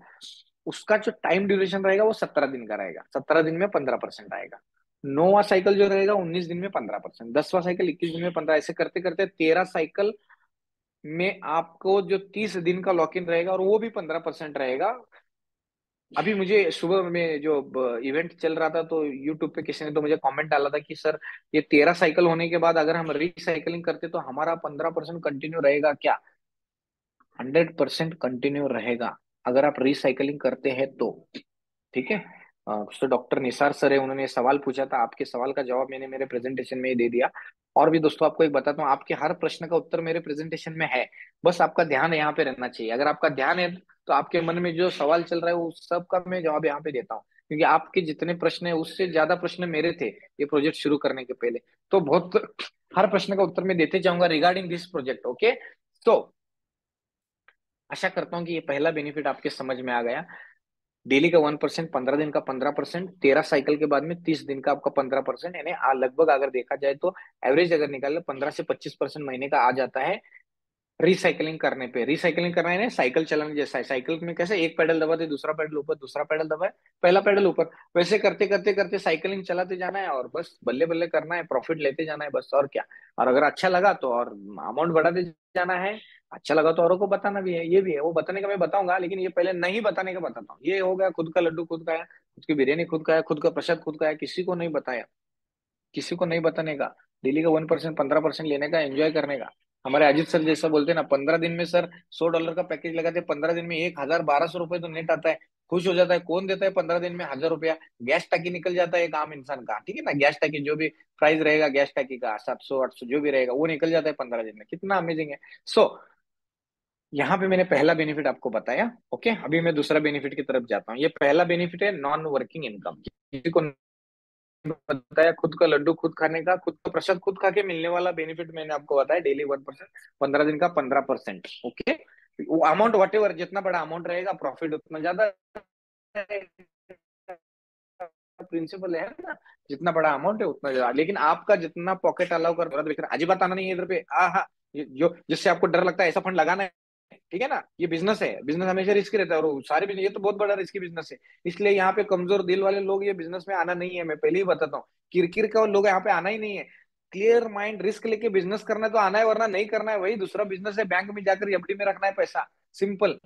उसका जो टाइम ड्यूरेशन रहेगा वो 17 दिन का रहेगा। 17 दिन में 15% आएगा। 9वां साइकिल जो रहेगा 19 दिन में 15%। 10वां साइकिल 21 दिन में 15, ऐसे करते करते 13 साइकिल में आपको जो 30 दिन का लॉक इन रहेगा, और वो भी 15% रहेगा। अभी मुझे सुबह में जो इवेंट चल रहा था, तो यूट्यूब पे किसी ने तो मुझे कमेंट डाला था कि सर, ये 13 साइकिल होने के बाद अगर हम रिसाइकलिंग करते तो हमारा 15% कंटिन्यू रहेगा क्या। 100% कंटिन्यू रहेगा, अगर आप रिसाइकलिंग करते हैं तो। ठीक है। कुछ तो डॉक्टर निसार सर है, उन्होंने सवाल पूछा था, आपके सवाल का जवाब मैंने मेरे प्रेजेंटेशन में ही दे दिया। और भी दोस्तों आपको एक बताता हूँ, आपके हर प्रश्न का उत्तर मेरे प्रेजेंटेशन में है। बस आपका ध्यान यहाँ पे रहना चाहिए। अगर आपका ध्यान है तो आपके मन में जो सवाल चल रहा है वो सब का मैं जवाब यहाँ पे देता हूँ, क्योंकि आपके जितने प्रश्न है उससे ज्यादा प्रश्न मेरे थे ये प्रोजेक्ट शुरू करने के पहले। तो बहुत, हर प्रश्न का उत्तर मैं देते जाऊंगा रिगार्डिंग दिस प्रोजेक्ट। ओके। तो आशा करता हूँ कि ये पहला बेनिफिट आपके समझ में आ गया। डेली का 1%, 15 दिन का 15%, 13 साइकिल के बाद में 30 दिन का आपका 15%, यानी लगभग अगर देखा जाए तो एवरेज अगर निकाले 15 से 25% महीने का आ जाता है रिसाइकलिंग करने पे। रिसाइकलिंग करना है ना, साइकिल चलाने जैसा है। साइकिल में कैसे एक पेडल दबाते, दूसरा पेडल ऊपर, दूसरा पेडल दबाए, पहला पेडल ऊपर, वैसे करते करते करते साइकिलिंग चलाते जाना है, और बस बल्ले बल्ले करना है, प्रॉफिट लेते जाना है, बस और क्या। और अगर अच्छा लगा तो और अमाउंट बढ़ाते जाना है। अच्छा लगा तो औरों को बताना भी है, ये भी है। वो बताने का मैं बताऊंगा, लेकिन ये पहले नहीं बताने का बताता हूँ। ये हो गया, खुद का लड्डू खुद खाया, खुद की बिरयानी खुद खाया, खुद का प्रसाद खुद खाया, किसी को नहीं बताया, किसी को नहीं बताने का। डेली का 1%, 15% लेने का, एंजॉय करने का। हमारे अजीत सर जैसा बोलते हैं ना, 15 दिन में सर $100 का पैकेज लगाते, 15 दिन में 1,000, 1,200 रुपए तो नेट आता है। खुश हो जाता है। कौन देता है 15 दिन में 1,000 रुपया। गैस टाकी निकल जाता है एक आम इंसान का। ठीक है ना। गैस टाकी जो भी प्राइस रहेगा गैस टाकी का, 700 800 जो भी रहेगा, वो निकल जाता है 15 दिन में। कितना अमेजिंग है। सो यहाँ पे मैंने पहला बेनिफिट आपको बताया। ओके, अभी मैं दूसरा बेनिफिट की तरफ जाता हूँ। ये पहला बेनिफिट है नॉन वर्किंग इनकम। किसी को बताया, खुद का लड्डू खुद खाने का, खुद का प्रसाद खुद खा के मिलने वाला बेनिफिट मैंने आपको बताया। डेली 1%, 15 दिन का 15%। ओके। वो अमाउंट वट एवर, जितना बड़ा अमाउंट रहेगा प्रॉफिट उतना ज्यादा प्रिंसिपल है ना। जितना बड़ा अमाउंट है उतना ज्यादा, लेकिन आपका जितना पॉकेट अलाउ कर, अजीब आना नहीं है इधर पे। हाँ, जो जिससे आपको डर लगता है ऐसा फंड लगाना है। ठीक है ना। ये बिजनेस है, बिजनेस हमेशा रिस्क रहता है, और सारे बिजनेस, ये तो बहुत बड़ा रिस्की बिजनेस है। इसलिए यहाँ पे कमजोर दिल वाले लोग ये बिजनेस में आना नहीं है, मैं पहले ही बताता हूँ। किरकिर का लोग यहाँ पे आना ही नहीं है। क्लियर माइंड, रिस्क लेके बिजनेस करना है तो आना है, वरना नहीं करना है। वही दूसरा बिजनेस है, बैंक में जाकर एफडी में रखना है पैसा, सिंपल।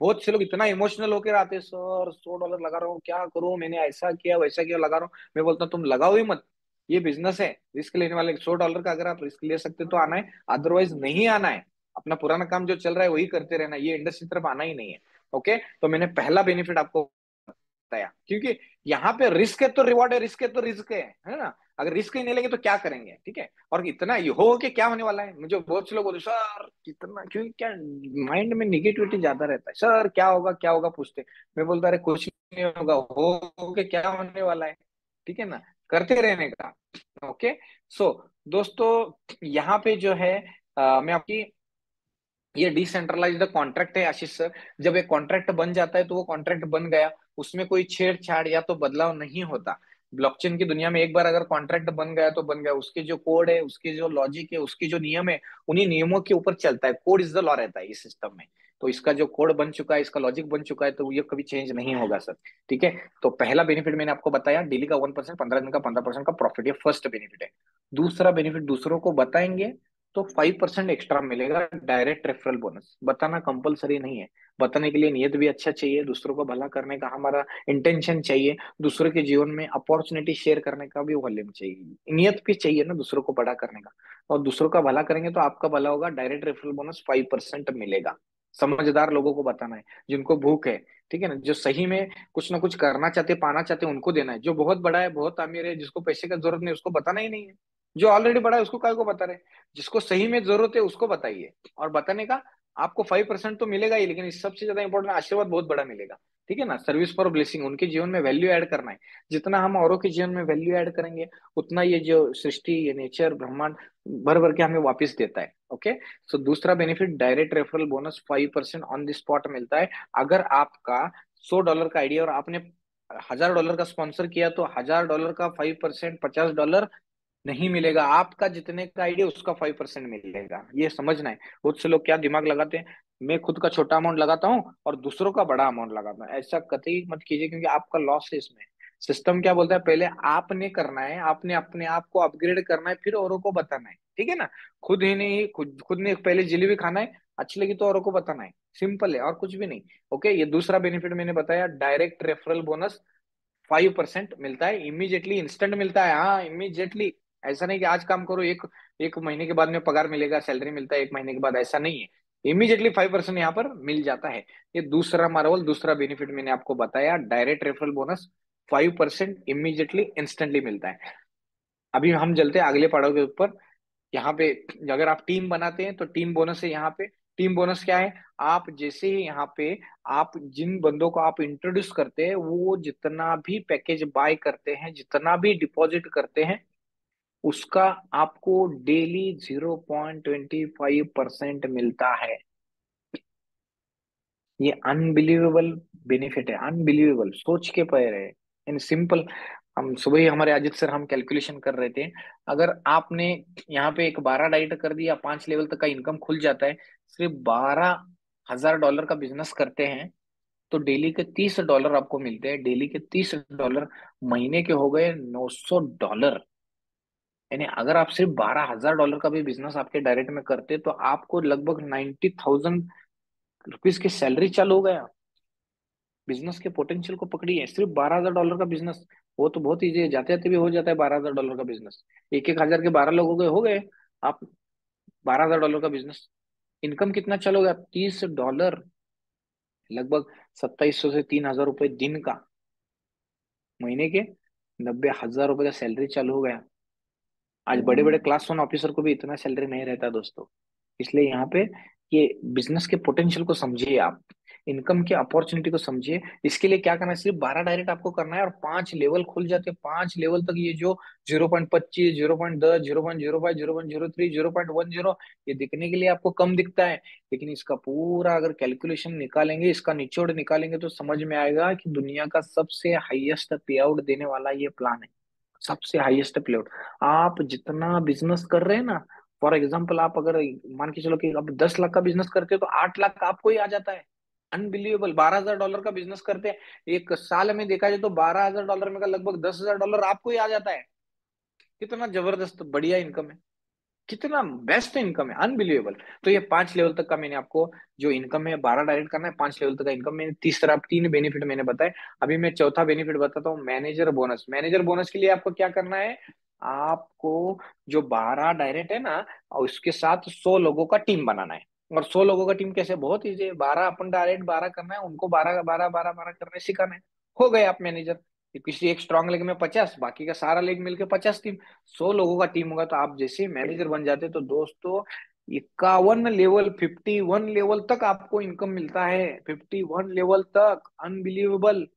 बहुत से लोग इतना इमोशनल होकर आते हैं, सर $100 लगा रहा हूँ, क्या करूं, मैंने ऐसा किया वैसा किया, लगा रहा हूँ। मैं बोलता हूँ तुम लगाओ ही मत। ये बिजनेस है, रिस्क लेने वाले। $100 का अगर आप रिस्क ले सकते तो आना है, अदरवाइज नहीं आना है। अपना पुराना काम जो चल रहा है वही करते रहना, ये इंडस्ट्री तरफ आना ही नहीं है। ओके। तो मैंने पहला बेनिफिट आपको बताया, क्योंकि यहाँ पे रिस्क है तो रिवॉर्ड है, रिस्क है तो रिस्क है ना। अगर रिस्क ही नहीं लेंगे तो क्या करेंगे। ठीक है। और इतना ये हो के क्या होने वाला है, मुझे बहुत से लोग बोलते सर कितना, क्योंकि क्या माइंड में निगेटिविटी ज्यादा रहता है, सर क्या होगा पूछते। मैं बोलता अरे कुछ नहीं होगा, हो के क्या होने वाला है। ठीक है ना। करते रहने का। ओके। सो दोस्तों, यहाँ पे जो है मैं आपकी, ये डिसेंट्रलाइज्ड कॉन्ट्रैक्ट है आशीष सर। जब एक कॉन्ट्रैक्ट बन जाता है तो वो कॉन्ट्रैक्ट बन गया, उसमें कोई छेड़छाड़ या तो बदलाव नहीं होता। ब्लॉकचेन की दुनिया में एक बार अगर कॉन्ट्रैक्ट बन गया तो बन गया, उसके जो कोड है, उसके जो लॉजिक है, उसके जो नियम है, उन्हीं नियमों के ऊपर चलता है। कोड इज द लॉ रहता है इस सिस्टम में। तो इसका जो कोड बन चुका है, इसका लॉजिक बन चुका है, तो ये कभी चेंज नहीं होगा सर। ठीक है। तो पहला बेनिफिट मैंने आपको बताया, डेली का 1%, 15 दिन का 15% का प्रॉफिट, ये फर्स्ट बेनिफिट है। दूसरा बेनिफिट, दूसरों को बताएंगे तो 5% एक्स्ट्रा मिलेगा, डायरेक्ट रेफरल बोनस। बताना कंपलसरी नहीं है, बताने के लिए नियत भी अच्छा चाहिए, दूसरों को भला करने का हमारा इंटेंशन चाहिए, दूसरों के जीवन में अपॉर्चुनिटी शेयर करने का भी वॉल्यूम चाहिए, नियत भी चाहिए ना दूसरों को बड़ा करने का। और दूसरों का भला करेंगे तो आपका भला होगा, डायरेक्ट रेफरल बोनस 5% मिलेगा। समझदार लोगों को बताना है, जिनको भूख है, ठीक है ना, जो सही में कुछ ना कुछ करना चाहते, पाना चाहते, उनको देना है। जो बहुत बड़ा है, बहुत अमीर है, जिसको पैसे का जरूरत नहीं, उसको बताना ही नहीं है। जो ऑलरेडी बड़ा है उसको काय को बता रहे हैं? जिसको सही में जरूरत है उसको बताइए। और बताने का आपको 5% तो मिलेगा ही, लेकिन इस सबसे ज्यादा इंपॉर्टेंट आशीर्वाद बहुत बड़ा मिलेगा। ठीक है ना, सर्विस फॉर ब्लेसिंग, उनके जीवन में वैल्यू ऐड करना है। जितना हम औरों के जीवन में वैल्यू ऐड करेंगे, उतना ये जो सृष्टि, ये नेचर, ब्रह्मांड भर भर के हमें वापस देता है। ओके। सो दूसरा benefit, direct referral bonus 5% on the spot मिलता है। अगर आपका $100 का आइडिया और आपने $1000 का स्पॉन्सर किया, तो $1000 का 5%, $50 नहीं मिलेगा। आपका जितने का आइडिया, उसका 5% मिलेगा। ये समझना है। बहुत से लोग क्या दिमाग लगाते हैं, मैं खुद का छोटा अमाउंट लगाता हूँ और दूसरों का बड़ा अमाउंट लगाता हूँ। ऐसा कतई मत कीजिए, क्योंकि आपका लॉस है इसमें। सिस्टम क्या बोलता है, पहले आपने करना है, आपने अपने आप को अपग्रेड करना है, फिर औरों को बताना है। ठीक है ना। खुद ही नहीं, खुद ने पहले जलेबी खाना है, अच्छी लगी तो औरों को बताना है। सिंपल है, और कुछ भी नहीं। ओके। ये दूसरा बेनिफिट मैंने बताया, डायरेक्ट रेफरल बोनस 5% मिलता है, इमीडिएटली, इंस्टेंट मिलता है। हाँ, इमीडिएटली। ऐसा नहीं कि आज काम करो, एक एक महीने के बाद में पगार मिलेगा, सैलरी मिलता है एक महीने के बाद, ऐसा नहीं है। इमीडिएटली 5% यहाँ पर मिल जाता है। ये दूसरा मार्वल, दूसरा बेनिफिट मैंने आपको बताया, direct referral bonus 5% immediately, instantly मिलता है। अभी हम चलते हैं अगले पड़ाव के ऊपर। यहाँ पे अगर आप टीम बनाते हैं तो टीम बोनस है यहाँ पे। टीम बोनस क्या है? आप जैसे ही यहाँ पे, आप जिन बंदों को आप इंट्रोड्यूस करते हैं, वो जितना भी पैकेज बाय करते हैं, जितना भी डिपॉजिट करते हैं, उसका आपको डेली 0.25% मिलता है। ये अनबिलीवेबल बेनिफिट है, अनबिलीवेबल, सोच के पए रहे। इन सिंपल, हम सुबह ही हमारे अजित सर, हम कैलकुलेशन कर रहे थे। अगर आपने यहाँ पे एक 12 डाइट कर दिया, 5 लेवल तक का इनकम खुल जाता है। सिर्फ $12,000 का बिजनेस करते हैं तो डेली के $30 आपको मिलते हैं। डेली के $30, महीने के हो गए $900। यानी अगर आप सिर्फ $12,000 का भी बिजनेस आपके डायरेक्ट में करते, तो आपको लगभग ₹90,000 की सैलरी चालू हो गया। बिजनेस के पोटेंशियल को पकड़िए, सिर्फ $12,000 का बिजनेस। वो तो बहुत ईजी है, जाते जाते भी हो जाता है $12,000 का बिजनेस। एक एक हजार के 12 लोग हो गए आप। $12,000 का बिजनेस, इनकम कितना चालू हो गया? $30, लगभग 2,700 से 3,000 रुपए दिन का। महीने के 90,000 रुपए का सैलरी चालू हो गया। आज बड़े बड़े क्लास 1 ऑफिसर को भी इतना सैलरी नहीं रहता दोस्तों। इसलिए यहाँ पे ये बिजनेस के पोटेंशियल को समझिए आप, इनकम के अपॉर्चुनिटी को समझिए। इसके लिए क्या करना है, सिर्फ 12 डायरेक्ट आपको करना है और 5 लेवल खुल जाते हैं। 5 लेवल तक ये जो 0.25, 0.10, 0.05, 0.03, 0.10, ये दिखने के लिए आपको कम दिखता है, लेकिन इसका पूरा अगर कैलकुलेशन निकालेंगे, इसका निचोड़ निकालेंगे, तो समझ में आएगा कि दुनिया का सबसे हाईएस्ट पे आउट देने वाला ये प्लान है। सबसे हाईएस्ट पे आउट। आप जितना बिजनेस कर रहे हैं ना, फॉर एग्जाम्पल, आप अगर मान के चलो कि आप 10 लाख का बिजनेस करते हो, तो 8 लाख आपको ही आ जाता है। अनबिलीवेबल। $12,000 का बिजनेस करते हैं, एक साल में देखा जाए तो $12,000 में का लगभग $10,000 आपको ही आ जाता है। कितना जबरदस्त बढ़िया इनकम है, कितना बेस्ट इनकम है, अनबिलीवेबल। तो ये 5 लेवल तक का मैंने आपको जो इनकम है, 12 डायरेक्ट करना है, 5 लेवल तक का इनकम। मैंने तीसरा, 3 बेनिफिट मैंने बताए। अभी मैं चौथा बेनिफिट बताता हूँ, मैनेजर बोनस। मैनेजर बोनस के लिए आपको क्या करना है, आपको जो 12 डायरेक्ट है ना, और उसके साथ 100 लोगों का टीम बनाना है। और 100 लोगों का टीम कैसे? बहुत इजी है। 12 अपन डायरेक्ट 12 करना है, उनको 12 12 12 12 करने सिखाना है। हो गए आप मैनेजर। किसी एक स्ट्रांग लेग में 50, बाकी का सारा लेग मिलकर 50 टीम। 100 लोगों का टीम होगा, तो आप जैसे मैनेजर बन जाते, तो दोस्तों 51 लेवल, 51 लेवल तक आपको इनकम मिलता है। 51 लेवल तक, अनबिलीवेबल।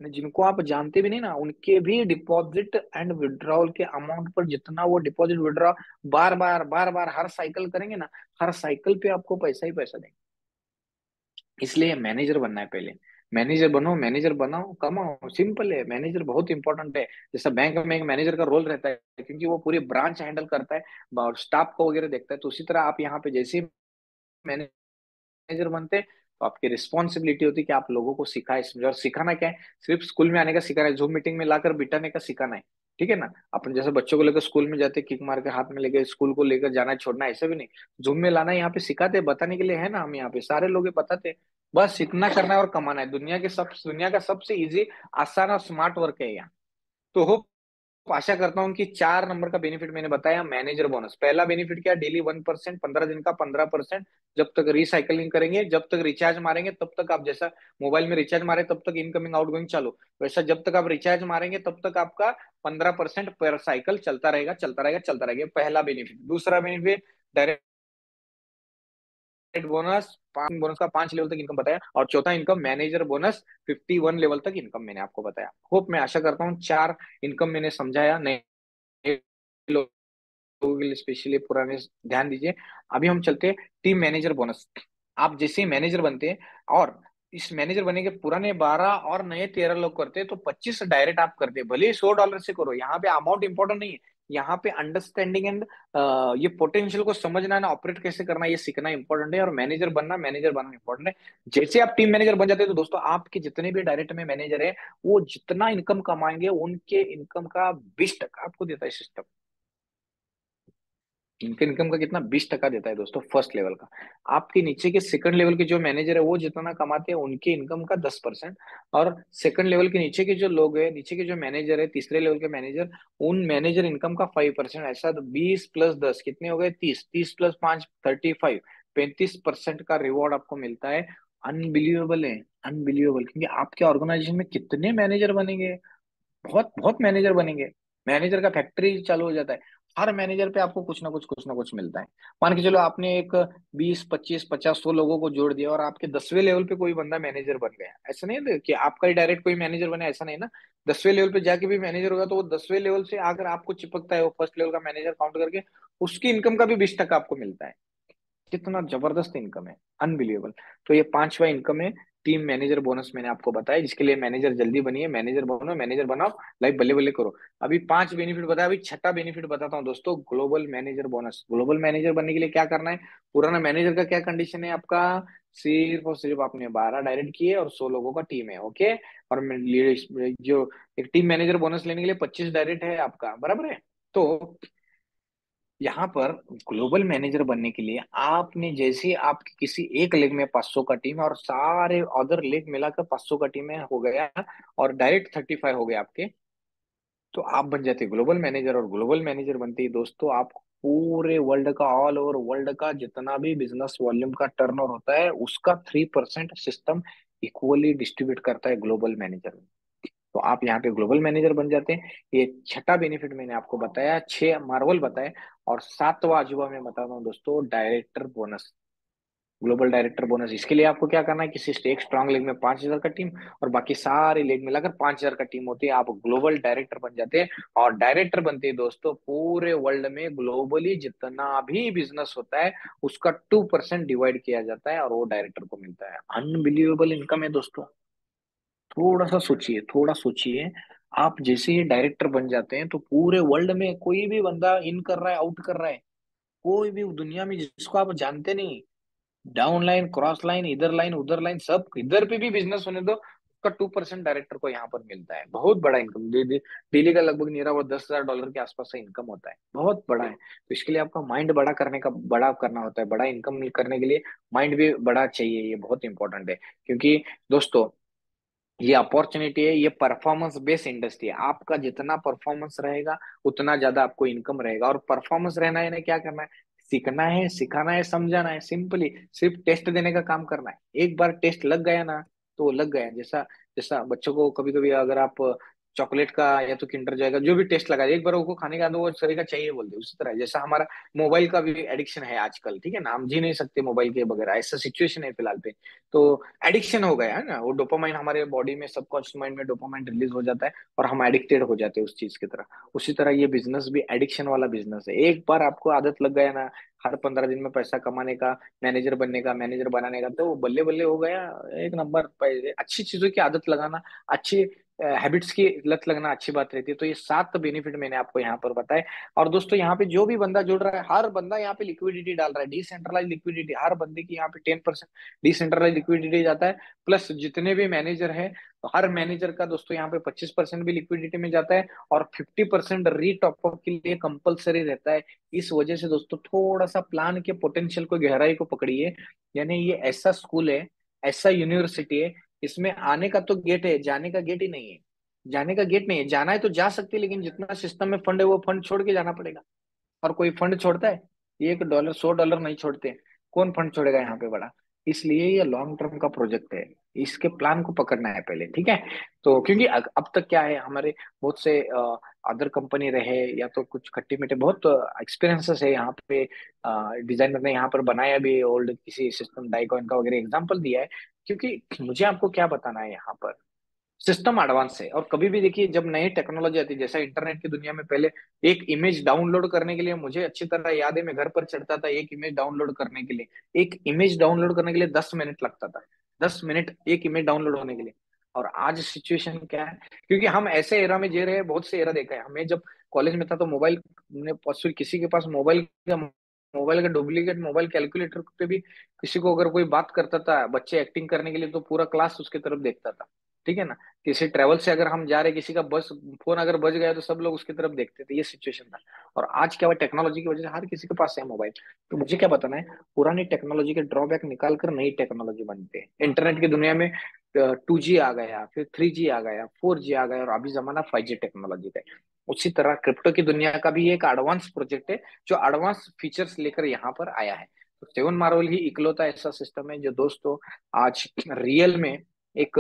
जिनको आप जानते भी नहीं ना, उनके भी डिपॉजिट एंड विड्रॉल के अमाउंट पर, जितना वो डिपॉजिट विड्रॉ बार बार बार बार हर साइकिल करेंगे ना, हर साइकिल पे आपको पैसा ही पैसा देंगे। इसलिए मैनेजर बनना है पहले। मैनेजर बनो, मैनेजर बनाओ, कमाओ, सिंपल है। मैनेजर बहुत इंपॉर्टेंट है। जैसा बैंक में एक मैनेजर का रोल रहता है, क्योंकि वो पूरी ब्रांच हैंडल करता है और स्टाफ को वगैरह देखता है, तो उसी तरह आप यहाँ पे जैसे ही मैनेजर बनते हैं, तो आपकी रिस्पॉन्सिबिलिटी होती है कि आप लोगों को सिखाए, समझाए। और सिखाना क्या है, सिर्फ स्कूल में आने का सिखाना है, जूम मीटिंग में लाकर बिठाने का सिखाना है, ठीक है ना। अपन जैसे बच्चों को लेकर स्कूल में जाते, किक मार के हाथ में लेके स्कूल को लेकर जाना है, छोड़ना है, ऐसा भी नहीं। जूम में लाना है, यहाँ पे सिखाते, बताने के लिए है ना, हम यहाँ पे सारे लोग ये बताते हैं। बस इतना करना है और कमाना है। दुनिया का सबसे इजी, आसान और स्मार्ट वर्क है यहाँ। तो हो, आशा करता हूँ कि 4 नंबर का बेनिफिट मैंने बताया। मैनेजर बोनस, पहला बेनिफिट क्या, डेली 1%, 15 दिन का 15%। जब तक रिसाइकलिंग करेंगे, जब तक रिचार्ज मारेंगे, तब तक आप, जैसा मोबाइल में रिचार्ज मारे तब तक इनकमिंग आउटगोइंग चालू, वैसा जब तक आप रिचार्ज मारेंगे तब तक आपका 15% पर साइकिल चलता रहेगा, चलता रहेगा, चलता रहेगा। पहला बेनिफिट। दूसरा बेनिफिट, डायरेक्ट बोनस, 5 बोनस का 5 लेवल तक इनकम बताया। और चौथा इनकम, मैनेजर बोनस, 51 लेवल तक इनकम मैंने आपको बताया। होप, मैं आशा करता हूँ 4 इनकम मैंने समझाया। नए लोगों के लिए स्पेशली पुराने, ध्यान दीजिए। अभी हम चलते हैं टीम मैनेजर बोनस। आप जैसे ही मैनेजर बनते हैं, और इस मैनेजर बने के पुराने 12 और नए 13 लोग करते हैं, तो 25 डायरेक्ट आप करते हैं, भले ही $100 से करो। यहाँ पे अमाउंट इंपॉर्टेंट नहीं है, यहाँ पे अंडरस्टैंडिंग एंड ये पोटेंशियल को समझना है ना, ऑपरेट कैसे करना है, ये सीखना इंपॉर्टेंट है। और मैनेजर बनना इंपॉर्टेंट है। जैसे आप टीम मैनेजर बन जाते हैं, तो दोस्तों आपके जितने भी डायरेक्ट में मैनेजर है, वो जितना इनकम कमाएंगे, उनके इनकम का 20% आपको देता है सिस्टम। इनके इनकम का कितना, 20% देता है दोस्तों, फर्स्ट लेवल का। आपके नीचे के सेकंड लेवल के जो मैनेजर है, वो जितना कमाते हैं, उनके इनकम का 10%। और सेकंड लेवल के नीचे के जो लोग हैं, नीचे के जो मैनेजर है, तीसरे लेवल के मैनेजर, उन मैनेजर इनकम का 5%। ऐसा तो 20 + 10 कितने हो गए, 30, 30 + 5 35, 35% का रिवॉर्ड आपको मिलता है। अनबिलीवेबल है, अनबिलीवेबल। क्योंकि आपके ऑर्गेनाइजेशन में कितने मैनेजर बनेंगे, बहुत बहुत मैनेजर बनेंगे। मैनेजर का फैक्ट्री चालू हो जाता है। हर मैनेजर पे आपको कुछ ना कुछ मिलता है। मान के चलो आपने एक 20 25 50 100 लोगों को जोड़ दिया, और आपके 10वें लेवल पे कोई बंदा मैनेजर बन गया, ऐसा नहीं है कि आपका ही डायरेक्ट कोई मैनेजर बने, ऐसा नहीं ना। 10वें लेवल पे जाके भी मैनेजर होगा, तो वो 10वें लेवल से अगर आपको चिपकता है, वो फर्स्ट लेवल का मैनेजर काउंट करके, उसकी इनकम का भी 20% आपको मिलता है। कितना जबरदस्त इनकम है, अनबिलीवेबल। तो ये पांचवा इनकम है, टीम मैनेजर बोनस, मैंने आपको बताया, जिसके लिए मैनेजर जल्दी बनिए, मैनेजर बनो, मैनेजर बनाओ, लाइफ बल्ले बल्ले करो। अभी 5 बेनिफिट बताया, अभी छठा बेनिफिट बताता हूँ दोस्तों, global manager bonus. Global manager बनने के लिए क्या करना है, पुराना मैनेजर का क्या कंडीशन है आपका, सिर्फ और सिर्फ आपने 12 डायरेक्ट किए और 100 लोगों का टीम है, ओके। और जो एक टीम मैनेजर बोनस लेने के लिए 25 डायरेक्ट है आपका, बराबर है। तो यहाँ पर ग्लोबल मैनेजर बनने के लिए आपने, जैसे ही आपकी किसी एक लेग में 500 का टीम है, और सारे अदर लेग मिलाकर 500 का टीम है, हो गया, और डायरेक्ट 35 हो गए आपके, तो आप बन जाते ग्लोबल मैनेजर। और ग्लोबल मैनेजर बनते ही दोस्तों, आप पूरे वर्ल्ड का, ऑल ओवर वर्ल्ड का जितना भी बिजनेस वॉल्यूम का टर्नओवर होता है, उसका 3% सिस्टम इक्वली डिस्ट्रीब्यूट करता है ग्लोबल मैनेजर। तो आप यहाँ पे ग्लोबल मैनेजर बन जाते हैं। ये छठा बेनिफिट मैंने आपको बताया, 6 मार्वल बताए। और सातवां अजूबा मैं बताता हूँ दोस्तों, director bonus, global director bonus. इसके लिए आपको क्या करना है, किसी एक स्ट्रांग लेग में 5,000 का टीम, और बाकी सारे लेग मिलाकर 5,000 का टीम होती है, आप ग्लोबल डायरेक्टर बन जाते हैं। और डायरेक्टर बनते ही दोस्तों, पूरे वर्ल्ड में ग्लोबली जितना भी बिजनेस होता है, उसका 2% डिवाइड किया जाता है, और वो डायरेक्टर को मिलता है। अनबिलीवेबल इनकम है दोस्तों। थोड़ा सा सोचिए, थोड़ा सोचिए। आप जैसे ही डायरेक्टर बन जाते हैं, तो पूरे वर्ल्ड में कोई भी बंदा इन कर रहा है, आउट कर रहा है, कोई भी दुनिया में जिसको आप जानते नहीं, डाउन लाइन, क्रॉस लाइन, इधर लाइन, उधर लाइन, सब इधर पे भी बिजनेस होने दो, उसका 2% डायरेक्टर को यहाँ पर मिलता है। बहुत बड़ा इनकम, डेली का लगभग नियरा वो $10,000 के आसपास का इनकम होता है, बहुत बड़ा है। तो इसके लिए आपका माइंड बड़ा करने का, बड़ा करना होता है। बड़ा इनकम करने के लिए माइंड भी बड़ा चाहिए, ये बहुत इंपॉर्टेंट है। क्योंकि दोस्तों, ये अपॉर्चुनिटी है, ये परफॉर्मेंस बेस्ड इंडस्ट्री है। आपका जितना परफॉर्मेंस रहेगा, उतना ज्यादा आपको इनकम रहेगा। और परफॉर्मेंस रहना है ना, क्या करना है, सीखना है, सिखाना है, समझाना है, सिंपली सिर्फ टेस्ट देने का काम करना है। एक बार टेस्ट लग गया ना, तो वो लग गया। जैसा जैसा बच्चों को कभी कभी अगर आप चॉकलेट का या तो किंडर जाएगा, जो भी टेस्ट लगा, एक बार वो खाने का, तो वो शरीर का चाहिए बोलते हैं। उसी तरह जैसा हमारा मोबाइल का भी एडिक्शन है आजकल, ठीक है ना, हम जी नहीं सकते मोबाइल के बगैर, ऐसा सिचुएशन है फिलहाल पे। तो एडिक्शन हो गया है ना, वो डोपामाइन हमारे बॉडी में, सबकॉन्शियस माइंड में डोपामाइन रिलीज हो जाता है, और हम एडिक्टेड हो जाते हैं उस चीज की तरह। उसी तरह ये बिजनेस भी एडिक्शन वाला बिजनेस है। एक बार आपको आदत लग गया ना, हर 15 दिन में पैसा कमाने का, मैनेजर बनने का, मैनेजर बनाने का, तो वो बल्ले बल्ले हो गया। एक नंबर पैसे, अच्छी चीजों की आदत लगाना, अच्छी हैबिट्स की लत लगना अच्छी बात रहती है। तो ये 7 बेनिफिट मैंने आपको यहाँ पर बताए। और दोस्तों यहाँ पे जो भी बंदा जुड़ रहा है, हर बंदा यहाँ पे लिक्विडिटी डाल रहा है, डिसेंट्रलाइज लिक्विडिटी, हर बंदे की यहाँ पे 10% डिसेंट्रलाइज लिक्विडिटी जाता है। प्लस जितने भी मैनेजर है, तो हर मैनेजर का दोस्तों यहाँ पे 25% भी लिक्विडिटी में जाता है, और 50% री टॉपअप के लिए कंपलसरी रहता है। इस वजह से दोस्तों थोड़ा सा प्लान के पोटेंशियल को, गहराई को पकड़िए। यानी ये ऐसा स्कूल है, ऐसा यूनिवर्सिटी है, इसमें आने का तो गेट है, जाने का गेट ही नहीं है। जाने का गेट नहीं है, जाना है तो जा सकते हैं, लेकिन जितना सिस्टम में फंड है वो फंड छोड़ के जाना पड़ेगा। और कोई फंड छोड़ता है? $1 $100 नहीं छोड़ते। कौन फंड छोड़ेगा यहाँ पे बड़ा? इसलिए ये लॉन्ग टर्म का प्रोजेक्ट है, इसके प्लान को पकड़ना है पहले, ठीक है। तो क्योंकि अब तक क्या है, हमारे बहुत से अदर कंपनी रहे या तो कुछ खट्टी मीठे बहुत एक्सपीरियंसेस है यहाँ पे। डिजाइनर ने यहाँ पर बनाया भी ओल्ड किसी सिस्टम, डाइकॉन का वगैरह एग्जांपल दिया है। क्योंकि मुझे आपको क्या बताना है यहाँ पर, सिस्टम एडवांस है। और कभी भी देखिए, जब नई टेक्नोलॉजी आती है, जैसा इंटरनेट की दुनिया में पहले एक इमेज डाउनलोड करने के लिए, मुझे अच्छी तरह याद है, मैं घर पर चढ़ता था एक इमेज डाउनलोड करने के लिए, एक इमेज डाउनलोड करने के लिए 10 मिनट लगता था। 10 मिनट एक इमेज डाउनलोड होने के लिए। और आज सिचुएशन क्या है, क्योंकि हम ऐसे एरा में जी रहे हैं, बहुत से एरा देखा है हमें। जब कॉलेज में था तो मोबाइल ने पॉसिबल, किसी के पास मोबाइल का डुप्लीकेट मोबाइल कैलकुलेटर पे भी किसी को अगर कोई बात करता था बच्चे एक्टिंग करने के लिए, तो पूरा क्लास उसके तरफ देखता था, ठीक है ना। किसी ट्रेवल से अगर हम जा रहे, किसी का बस फोन अगर बज गया तो सब लोग उसकी तरफ देखते थे, ये सिचुएशन था। और आज क्या हुआ, टेक्नोलॉजी की वजह से हर किसी के पास है मोबाइल। तो मुझे क्या बताना है, पुरानी टेक्नोलॉजी के ड्रॉबैक निकाल कर नई टेक्नोलॉजी बनते हैं। इंटरनेट की दुनिया में 2G आ गया, फिर 3G आ गया, 4G आ गया, और अभी जमाना 5G टेक्नोलॉजी का है। उसी तरह क्रिप्टो की दुनिया का भी एक एडवांस प्रोजेक्ट है, जो एडवांस फीचर्स लेकर यहाँ पर आया है। तो सेवन मार्वल ही इकलौता ऐसा सिस्टम है जो दोस्तों आज रियल में एक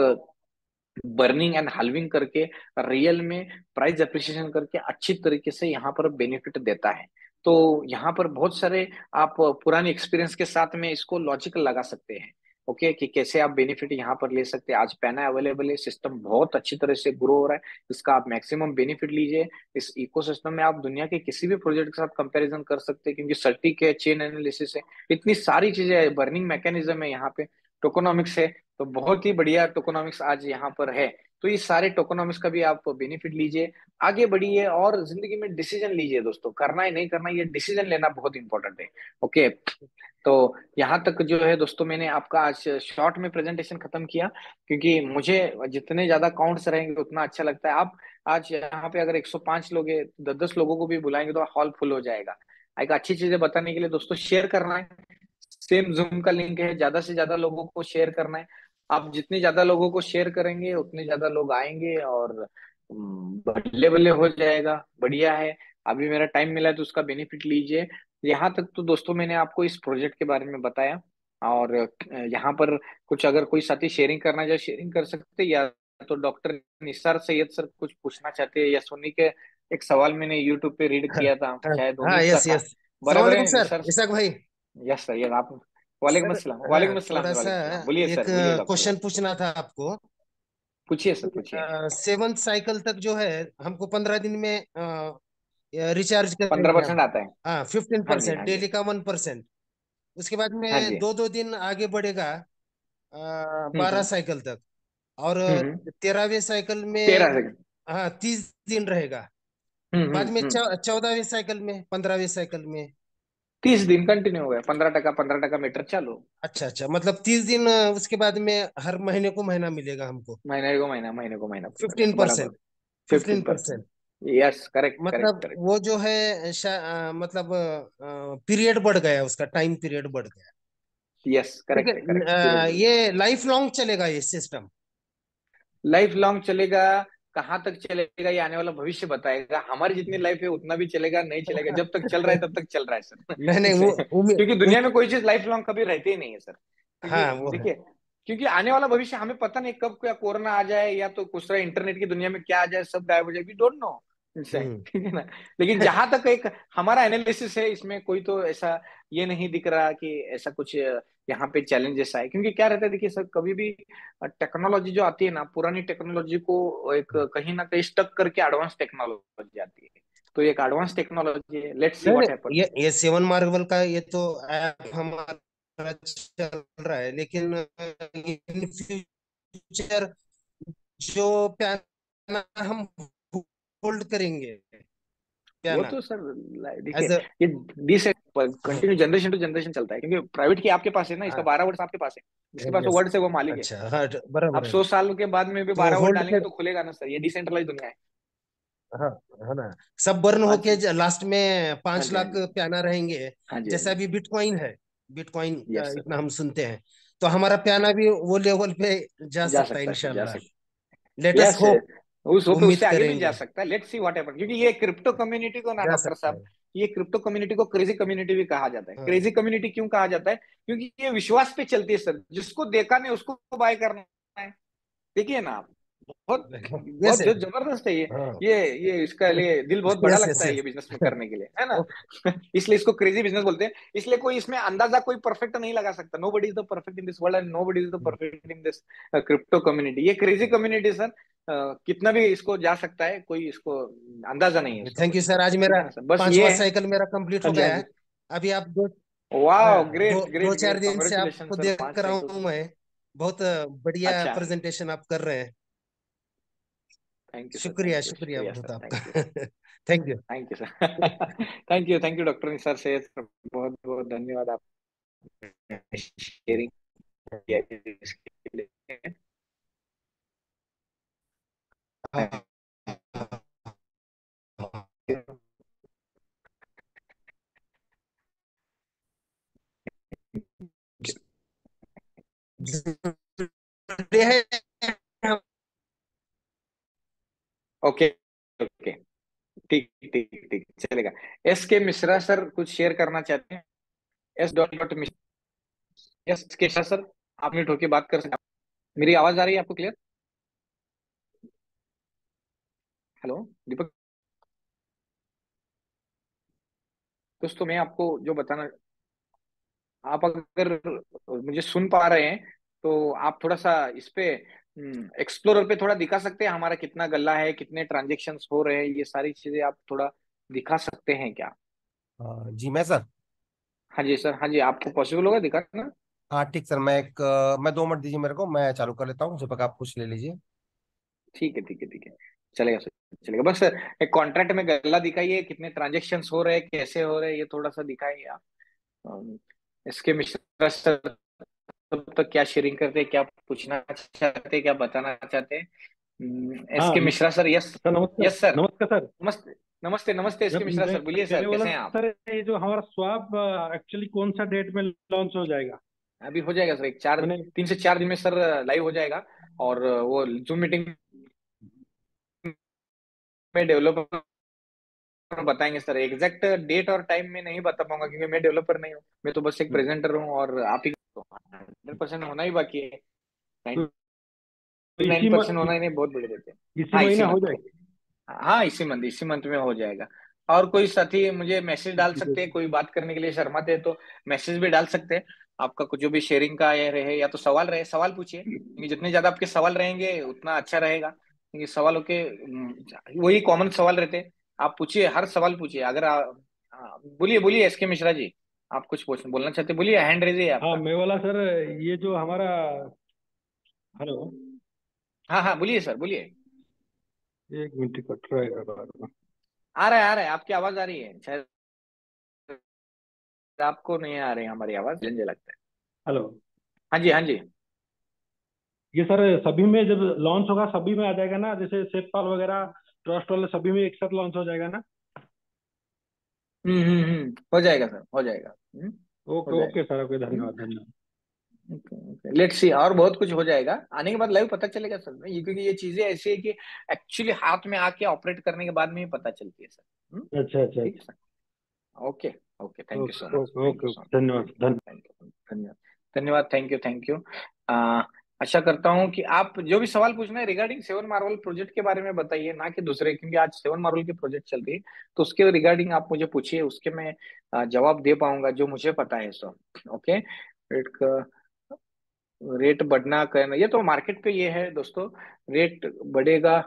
बर्निंग एंड हल्विंग करके, रियल में प्राइस अप्रिसिएशन करके अच्छी तरीके से यहाँ पर बेनिफिट देता है। तो यहाँ पर बहुत सारे आप पुराने एक्सपीरियंस के साथ में इसको लॉजिकल लगा सकते हैं। ओके, कि कैसे आप बेनिफिट यहाँ पर ले सकते हैं। आज पैना अवेलेबल है, सिस्टम बहुत अच्छी तरह से ग्रो हो रहा है, इसका आप मैक्सिमम बेनिफिट लीजिए। इस इकोसिस्टम में आप दुनिया के किसी भी प्रोजेक्ट के साथ कंपैरिजन कर सकते हैं, क्योंकि सटीक है, चेन एनालिसिस है, इतनी सारी चीजें है, बर्निंग मैकेनिज्म है यहाँ पे, टोकोनॉमिक्स है। तो बहुत ही बढ़िया टोकोनॉमिक्स आज यहाँ पर है। तो ये सारे टोकोनॉमिक्स का भी आप बेनिफिट लीजिए, आगे बढ़िए, और जिंदगी में डिसीजन लीजिए दोस्तों, करना है नहीं करना, ये डिसीजन लेना बहुत इंपॉर्टेंट है। ओके, तो यहाँ तक जो है दोस्तों, मैंने आपका आज शॉर्ट में प्रेजेंटेशन खत्म किया, क्योंकि मुझे जितने ज्यादा काउंट्स रहेंगे उतना अच्छा लगता है। आप आज यहाँ पे अगर 105 लोग हैं, 10-10 लोगों को भी बुलाएंगे तो हॉल फुल हो जाएगा। एक अच्छी चीजें बताने के लिए दोस्तों शेयर करना है। सेम जूम का लिंक है, ज्यादा से ज्यादा लोगों को शेयर करना है। आप जितने ज्यादा लोगों को शेयर करेंगे उतने ज्यादा लोग आएंगे, और बल्ले बल्ले हो जाएगा, बढ़िया है। अभी मेरा टाइम मिला है तो उसका बेनिफिट लीजिए। यहाँ तक तो दोस्तों मैंने आपको इस प्रोजेक्ट के बारे में बताया। और यहाँ पर कुछ अगर कोई साथी शेयरिंग करना चाहे, शेयरिंग कर सकते हैं, या तो डॉक्टर निसार सैयद सर कुछ पूछना चाहते हैं, या सोनी के एक सवाल मैंने यूट्यूब पे रीड किया था, हाँ शायद हाँ, उन्हीं का यस था। यस। सलाम बराबर वालेकुम है सर, निसार? इसाक भाई। यस सर, यस आप। वालेकुम सर, अस्सलाम, हाँ वालेकुम अस्सलाम थोड़ा सर, सा वालेकुम अस्सलाम, बोलिए एक सर, बोलिए डॉक्टर क्वेश्चन साहब। पूछना था आपको। पूछिए सर, पूछिए। सेवन्थ साइकिल तक जो है हमको 15 दिन में रिचार्ज करने पंद्रह हैं हम। परसेंट आता है। हाँ, फिफ्टीन हाँ जी, परसेंट हाँ जी, डेली का 1%। उसके बाद हाँ में जी। दो दो दिन आगे बढ़ेगा, बारह हम्म, साइकिल तक। और हम्म, हम्म। 13वें साइकिल में 13 सेकंड। हाँ 30 दिन रहेगा। हम्म, बाद में हम्म। 14वें साइकिल में, 15वें साइकिल में। 30 दिन कंटिन्यू हो गया, 15 टका 15 टका मीटर चालू। अच्छा अच्छा, मतलब 30 दिन, उसके बाद में हर महीने को महीना मिलेगा हमको। महीने को महीना, महीने को महीना फिफ्टीन मिलेगा, बराबर। Percent fifteen 15%। Percent yes, correct, correct, मतलब करेक्ट। वो जो है मतलब पीरियड बढ़ गया, उसका टाइम पीरियड बढ़ गया। यस, ठीक है। करेक्ट है, करेक्ट, पीरियड बढ़ गया। ये लाइफ लॉन्ग चलेगा ये सिस्टम? लाइफ लॉन्ग चलेगा, कहाँ तक चलेगा ये आने वाला भविष्य बताएगा। हमारी जितनी लाइफ है उतना भी चलेगा, नहीं चलेगा, जब तक चल रहा है तब तक चल रहा है सर। नहीं नहीं, वो इसे क्योंकि दुनिया में कोई चीज लाइफ लॉन्ग कभी रहती ही नहीं है सर। क्योंकि हाँ वो है। देखिए, क्योंकि आने वाला भविष्य हमें पता नहीं, कब क्या कोरोना आ जाए, या तो कुछ तरह इंटरनेट की दुनिया में क्या आ जाए, सब गायब हो जाए, वी डोंट नो। हम्म। ठीक है ना। लेकिन जहां तक एक हमारा एनालिसिस है, इसमें कोई तो ऐसा ये नहीं दिख रहा कि ऐसा कुछ यहाँ पे चैलेंजेस आए। क्योंकि क्या रहता है देखिए सर, कभी भी टेक्नोलॉजी जो आती है ना, पुरानी टेक्नोलॉजी को एक कहीं ना कहीं स्टक करके एडवांस टेक्नोलॉजी आती है। तो ये एक एडवांस टेक्नोलॉजी है, लेट्स सी नहीं व्हाट नहीं, हैपन। ये 7 मार्वल का ये तो ऐप हमारा चल रहा है, लेकिन इन फ्यूचर जो पियाना हम होल्ड करेंगे, वो पियाना तो सर देखिए, एज अ, ये this continue generation to generation चलता है, क्योंकि प्राइवेट की आपके पास है ना, इसका 12 वर्ड आपके पास है, जिसके पास वो यस, वर्ड से वो मालिक है। अच्छा हाँ, बराबर अब है। 100 साल के बाद में भी तो 12 वर्ड होल्ड डालेंगे कर, तो खुलेगा ना सर, ये डिसेंट्रलाइज दुनिया है। हाँ, है ना, सब बर्न हाँ होके जी, लास्ट में हाँ पांच जी, हाँ लाख जी, प्याना रहेंगे। हाँ जी, हाँ जैसा जी। अभी बिटकॉइन है, बिटकॉइन यस सर, इतना हम सुनते हैं, तो हमारा प्याना भी वो लेवल पे जा जा सकता है सकता है सर, जा इंशाल्लाह। सकता लेट है। अस यस, होप, उस हो पे उम्मीद उससे आगे भी जा करेंगे, सकता है, लेट्स सी व्हाट हैपन, क्योंकि ये क्रिप्टो कम्युनिटी को ना जा डॉक्टर सकता साहब, है। ये क्रिप्टो कम्युनिटी को क्रेजी कम्युनिटी भी कहा जाता है। हाँ, क्रेजी कम्युनिटी क्यों कहा जाता है? क्योंकि ये विश्वास पे चलती है सर, जिसको देखा नहीं उसको बाय करना है। देखिए ना आप, बहुत यस, बहुत जो जबरदस्त है ये। हाँ, ये इसका लिए दिल बहुत बड़ा यस यस लगता है यस। ये बिजनेस में करने के लिए, है ना। इसलिए इसको क्रेजी बिजनेस बोलते हैं। इसलिए कोई इसमें अंदाजा कोई परफेक्ट नहीं लगा सकता। Nobody is the perfect in this world and nobody is the perfect in this crypto community. ये क्रेजी कम्युनिटी सर, कितना भी इसको जा सकता है, कोई इसको अंदाजा नहीं है इसका थैंक यू कुछ। सर, आज ठीक मेरा है ना सर, बस ये पांचवा है। साइकिल मेरा कंप्लीट हाँ हो जी, हाँ गया जी। है। अभी आप दो, वाह, दो ग्रेट दो ग्रेट चार ग्रेट, दिन से कॉन्ग्रेचुलेशन आपको सर, देख 5 कर रहा साइकिल। हूँ मैं, बहुत बढ़िया अच्छा, प्रेजेंटेशन आप कर रहे हैं। थैंक यू सर, शुक्रिया, थैंक यू, शुक्रिया शुक्रिया बहुत सर, थैंक यू, आपका। Thank you. Thank you sir. Thank you doctor Nisar से, बहुत बहुत धन्यवाद, आपने शेयरिंग किया इसके लिए। ओके, ओके, ठीक ठीक ठीक, चलेगा। एस के मिश्रा सर कुछ शेयर करना चाहते हैं? S dot dot Mishra, S के मिश्रा सर, आप म्यूट होके बात कर सकते हैं। मेरी आवाज आ रही है आपको क्लियर? हेलो दीपक। दोस्तों मैं आपको जो बताना, आप अगर मुझे सुन पा रहे हैं तो आप थोड़ा सा इस पे एक्सप्लोरर पे थोड़ा दिखा सकते हैं, हमारा कितना गल्ला है, कितने ट्रांजेक्शन्स हो रहे हैं, ये सारी चीजें आप थोड़ा दिखा सकते हैं क्या? जी मैं सर, हाँ जी सर, हाँ जी, आपको पॉसिबल होगा दिखाना? हाँ ठीक सर, मैं 2 मिनट दीजिए मेरे को, मैं चालू कर लेता हूँ, जब तक आप कुछ ले लीजिए। ठीक है, ठीक है, ठीक है, चलेगा सर, चलेगा। बस एक कॉन्ट्रैक्ट में गल्ला दिखाइए, कितने ट्रांजेक्शन्स हो रहे हैं, कैसे हो रहे हैं, ये थोड़ा सा दिखाइए आप। इसके मिश्रा सर तब तक क्या शेयरिंग करते हैं, क्या पूछना चाहते हैं, क्या बताना चाहते हैं? एस हाँ के मिश्रा सर, यस। सर, नमस्कार। Yes sir. नमस्कार सर। नमस्ते, नमस्ते, नमस्ते एस के मिश्रा मैं सर, बोलिए सर, कहने वाला कैसे हैं आप? सर, ये जो हमारा स्वाब एक्चुअली कौन सा डेट में लॉन्च हो जाएगा? अभी हो जाएगा सर, एक चार, मैंने 3 से 4 दिन में सर लाइव हो जाएगा। और वो जूम मीटिंग में डेवलपर बताएंगे सर। एग्जैक्ट डेट और टाइम में नहीं बता पाऊंगा, क्योंकि मैं डेवलपर नहीं हूँ, मैं तो बस एक प्रेजेंटर हूँ, और आप ही तो 100% होना ही बाकी है। तो 99% होना ही नहीं, बहुत बड़ी देते हैं। इसी हाँ, इसी महीना हो मंथ में। जाएगा। हाँ, इसी मंथ में हो जाएगा। और कोई साथी मुझे मैसेज डाल सकते हैं, कोई बात करने के लिए शर्माते हैं तो मैसेज भी डाल सकते हैं। आपका कुछ जो भी शेयरिंग का ये रहे या तो सवाल रहे, सवाल पूछिए, क्योंकि जितने ज्यादा आपके सवाल रहेंगे उतना अच्छा रहेगा, क्योंकि सवालों के वही कॉमन सवाल रहते हैं। आप पूछिए, हर सवाल पूछिए। अगर आप, हाँ, बोलिए बोलिए एस के मिश्रा जी, आप कुछ बोलना चाहते हैं, बोलिए, हैंड रेज है हाँ, आपका। मैं वाला सर, ये जो हमारा, हेलो, हाँ हाँ, बोलिए सर, बोलिए। एक मिनट कट रहा है बार बार। आ रहा है, आपकी आवाज आ रही है शायद, आपको नहीं आ रही हमारी आवाज, मुझे लगता है। हेलो, हाँ जी, हाँ जी। ये सर सभी में जब लॉन्च होगा सभी में आ जाएगा ना, जैसे सेटपाल वगैरह, ट्रस्ट वाले सभी में एक साथ लॉन्च हो जाएगा ना? हो जाएगा सर, हो जाएगा। हो ओके जाएगा। ओके सर, ओके, धन्यवाद धन्यवाद। लेट्स सी, और बहुत कुछ हो जाएगा आने के बाद, लाइव पता चलेगा सर। ये क्योंकि ये चीजें ऐसी है कि एक्चुअली हाथ में आके ऑपरेट करने के बाद में ही पता चलती है सर। अच्छा अच्छा ठीक है अच्छा। Sir, okay, okay, thank you okay so much, okay thank you okay so okay, much, धन्यवाद थैंक यू, धन्यवाद। थैंक यू, धन्यवाद, धन्यवाद, थैंक यू, थैंक यू। आशा करता हूँ कि आप जो भी सवाल पूछना है रिगार्डिंग 7 मार्वल प्रोजेक्ट के बारे में बताइए, ना कि दूसरे, क्योंकि आज 7 मार्वल की प्रोजेक्ट चल रही है। तो उसके रिगार्डिंग आप मुझे पूछिए, उसके मैं जवाब दे पाऊंगा जो मुझे पता है सो। ओके, रेट बढ़ना करना, ये तो मार्केट पे ये है दोस्तों, रेट बढ़ेगा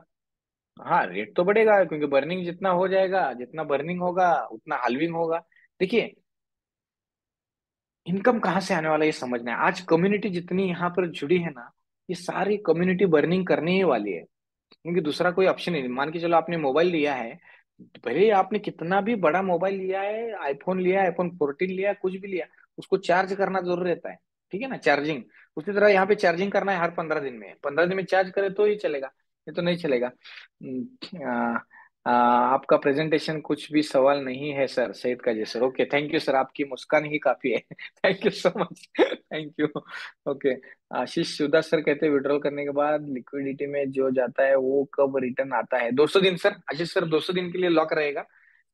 हाँ, रेट तो बढ़ेगा क्योंकि बर्निंग जितना हो जाएगा, जितना बर्निंग होगा उतना हाल्विंग होगा। देखिए, इनकम कहाँ से आने वाला है ये समझना है। आज कम्युनिटी जितनी यहाँ पर जुड़ी है ना, ये सारी कम्युनिटी बर्निंग करने ही वाली है, क्योंकि दूसरा कोई ऑप्शन नहीं। मान के चलो आपने मोबाइल लिया है, भले ही आपने कितना भी बड़ा मोबाइल लिया है, आईफोन लिया है, आईफोन 14 लिया है, कुछ भी लिया, उसको चार्ज करना जरूर रहता है। ठीक है ना, चार्जिंग। उसी तरह यहाँ पे चार्जिंग करना है हर 15 दिन में, 15 दिन में चार्ज करे तो ही चलेगा, ये तो नहीं चलेगा। आपका प्रेजेंटेशन कुछ भी सवाल नहीं है sir, Saeed Kazi sir. Okay, thank you sir, आपकी मुस्कान ही काफी है। Thank you so much, thank you. Okay. Ashish Sudha sir कहते हैं विड्रॉल करने के बाद लिक्विडिटी में जो जाता है वो कब रिटर्न आता है? 200 दिन सर, आशीष सर 200 दिन के लिए लॉक रहेगा।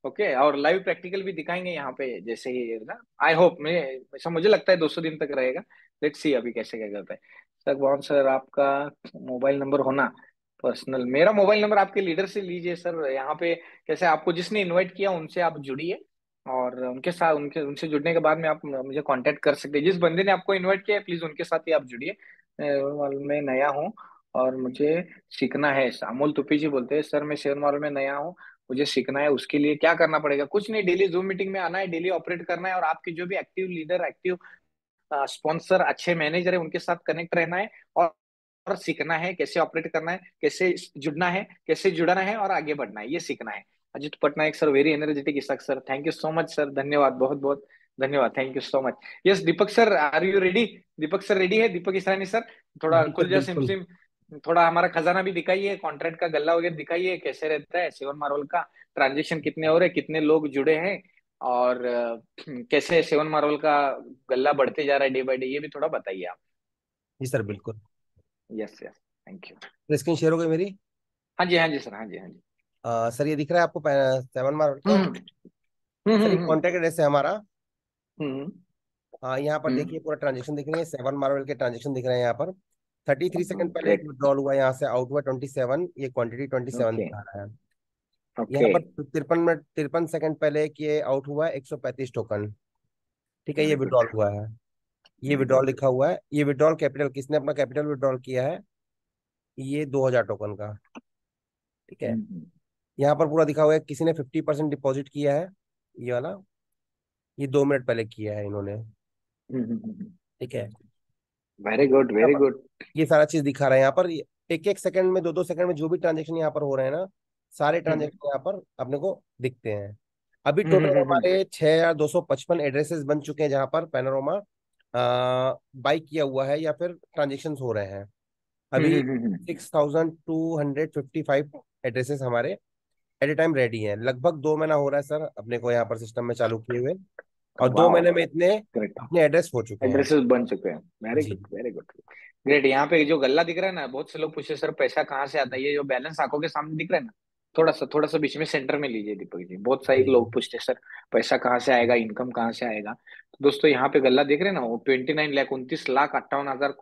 ओके, और लाइव प्रैक्टिकल भी दिखाएंगे यहाँ पे जैसे ही ना। आई होप, मैं ऐसा मुझे लगता है 200 दिन तक रहेगा। लेट्स सी अभी कैसे क्या करता है। सर कौन सर आपका मोबाइल नंबर होना पर्सनल? मेरा मोबाइल नंबर आपके लीडर से लीजिए सर। यहाँ पे कैसे, आपको जिसने इनवाइट किया उनसे आप जुड़िए, और उनके साथ उनके उनसे जुड़ने के बाद में आप मुझे कांटेक्ट कर सकते हैं। जिस बंदे ने आपको इनवाइट किया है प्लीज उनके साथ ही आप जुड़िए। मैं नया हूँ और मुझे सीखना है। अमोल तुपी जी बोलते हैं सर मैं शेयर मार्केट में नया हूँ, मुझे सीखना है, उसके लिए क्या करना पड़ेगा? कुछ नहीं, डेली जूम मीटिंग में आना है, डेली ऑपरेट करना है, और आपके जो भी एक्टिव लीडर, एक्टिव स्पॉन्सर, अच्छे मैनेजर है, उनके साथ कनेक्ट रहना है, और सीखना है कैसे ऑपरेट करना है, कैसे जुड़ना है, कैसे जुड़ना है और आगे बढ़ना है, ये सीखना है। Ajit Patnaik sir, very energetic Isaac sir, thank you so much sir, धन्यवाद, बहुत बहुत धन्यवाद, thank you so much. Yes Deepak sir, are you ready? Deepak sir ready है? दीपक इसरानी सर, थोड़ा जी खुल सर जा सिम बिल्कुल। सिम, थोड़ा हमारा खजाना भी दिखाइए, कॉन्ट्रैक्ट का गल्ला वगैरह दिखाइए, कैसे रहता है सेवन मार्वल का, ट्रांजेक्शन कितने हो रहे, कितने लोग जुड़े हैं, और कैसे सेवन मार्वल का गल्ला बढ़ते जा रहा है डे बाय डे, ये भी थोड़ा बताइए आप। जी सर बिल्कुल। Yes yes, thank you. Screen share हो गई मेरी। हाँ जी, हाँ जी सर, हाँ जी, हाँ जी। सर ये दिख रहा है आपको 7 मार्च का? हम्म सर ये हम्म कॉन्टैक्ट एड्रेस है हमारा। हम्म यहाँ पर हम्म। देखिए पूरा ट्रांजेक्शन दिख रही है, 7 मार्वल के ट्रांजेक्शन दिख रहे हैं यहाँ पर। 33 सेकंड पहले एक ग्रेट। विड्रॉल हुआ, यहाँ से आउट हुआ 27, ये क्वांटिटी 27 ओके दिखा रहा है। यहाँ ओके। पर 53 सेकंड पहले एक ये आउट हुआ है 135 टोकन। ठीक है, ये वेरी गुड, विड्रॉल हुआ है। ये वेरी विड्रॉल गुड। लिखा हुआ है, ये विड्रॉल कैपिटल, किसने अपना कैपिटल विड्रॉल किया है, ये 2000 टोकन का। ठीक है, यहाँ पर पूरा दिखा हुआ है किसी ने 50% डिपॉजिट किया है, ये वाला, ये 2 मिनट पहले किया है इन्होंने। ठीक है, वेरी गुड, यहाँ वेरी पर गुड। ये सारा चीज दिखा रहा है यहाँ पर। एक एक सेकंड में, 2-2 सेकंड में जो भी ट्रांजेक्शन यहाँ पर हो रहे हैं ना, सारे ट्रांजेक्शन यहाँ पर अपने को दिखते हैं। अभी टोटल हमारे 6255 एड्रेसेस बन चुके हैं जहाँ पर पैनोरमा बाई किया हुआ है या फिर ट्रांजेक्शन हो रहे हैं। अभी 6255 एड्रेसेस हमारे एट ए टाइम रेडी हैं। लगभग 2 महीना हो रहा है सर अपने को यहाँ पर सिस्टम में चालू किए हुए, और दो वाह, महीने में इतने ग्रेट। अपने एड्रेस हो चुके हैं। एड्रेसेस बन चुके हैं, वेरी जी। Good, very good. ग्रेट। यहाँ पे जो गल्ला दिख रहा है ना, बहुत से लोग पूछे सर पैसा कहाँ से आता है, ये जो बैलेंस आंखों के सामने दिख रहा है ना, थोड़ा सा बीच में सेंटर में लीजिए दीपक जी। बहुत सारे जी लोग पूछते हैं सर पैसा कहाँ से आएगा, इनकम कहाँ से आएगा। तो दोस्तों यहाँ पे गल्ला देख रहे हैं ना, वो 29 लाख, 29,58,000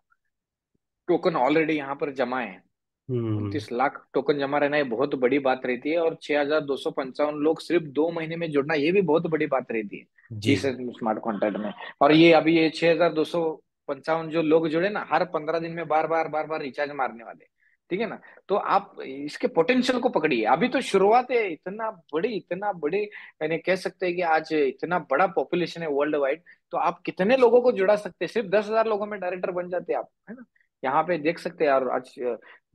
टोकन ऑलरेडी यहाँ पर जमा है। हम्म। 29 लाख टोकन जमा रहना ये बहुत बड़ी बात रहती है, और 6,255 लोग सिर्फ 2 महीने में जुड़ना, ये भी बहुत बड़ी बात रहती है जी इस स्मार्ट कॉन्ट्रैक्ट में। और ये अभी ये 6,255 जो लोग जुड़े ना, हर 15 दिन में बार बार रिचार्ज मारने वाले, ठीक है ना। तो आप इसके पोटेंशियल को पकड़िए, अभी तो शुरुआत है। इतना बड़ी यानी कह सकते हैं कि आज इतना बड़ा पॉपुलेशन है वर्ल्ड वाइड, तो आप कितने लोगों को जुड़ा सकते हैं? सिर्फ 10,000 लोगों में डायरेक्टर बन जाते हैं आप, है ना। यहाँ पे देख सकते हैं, और आज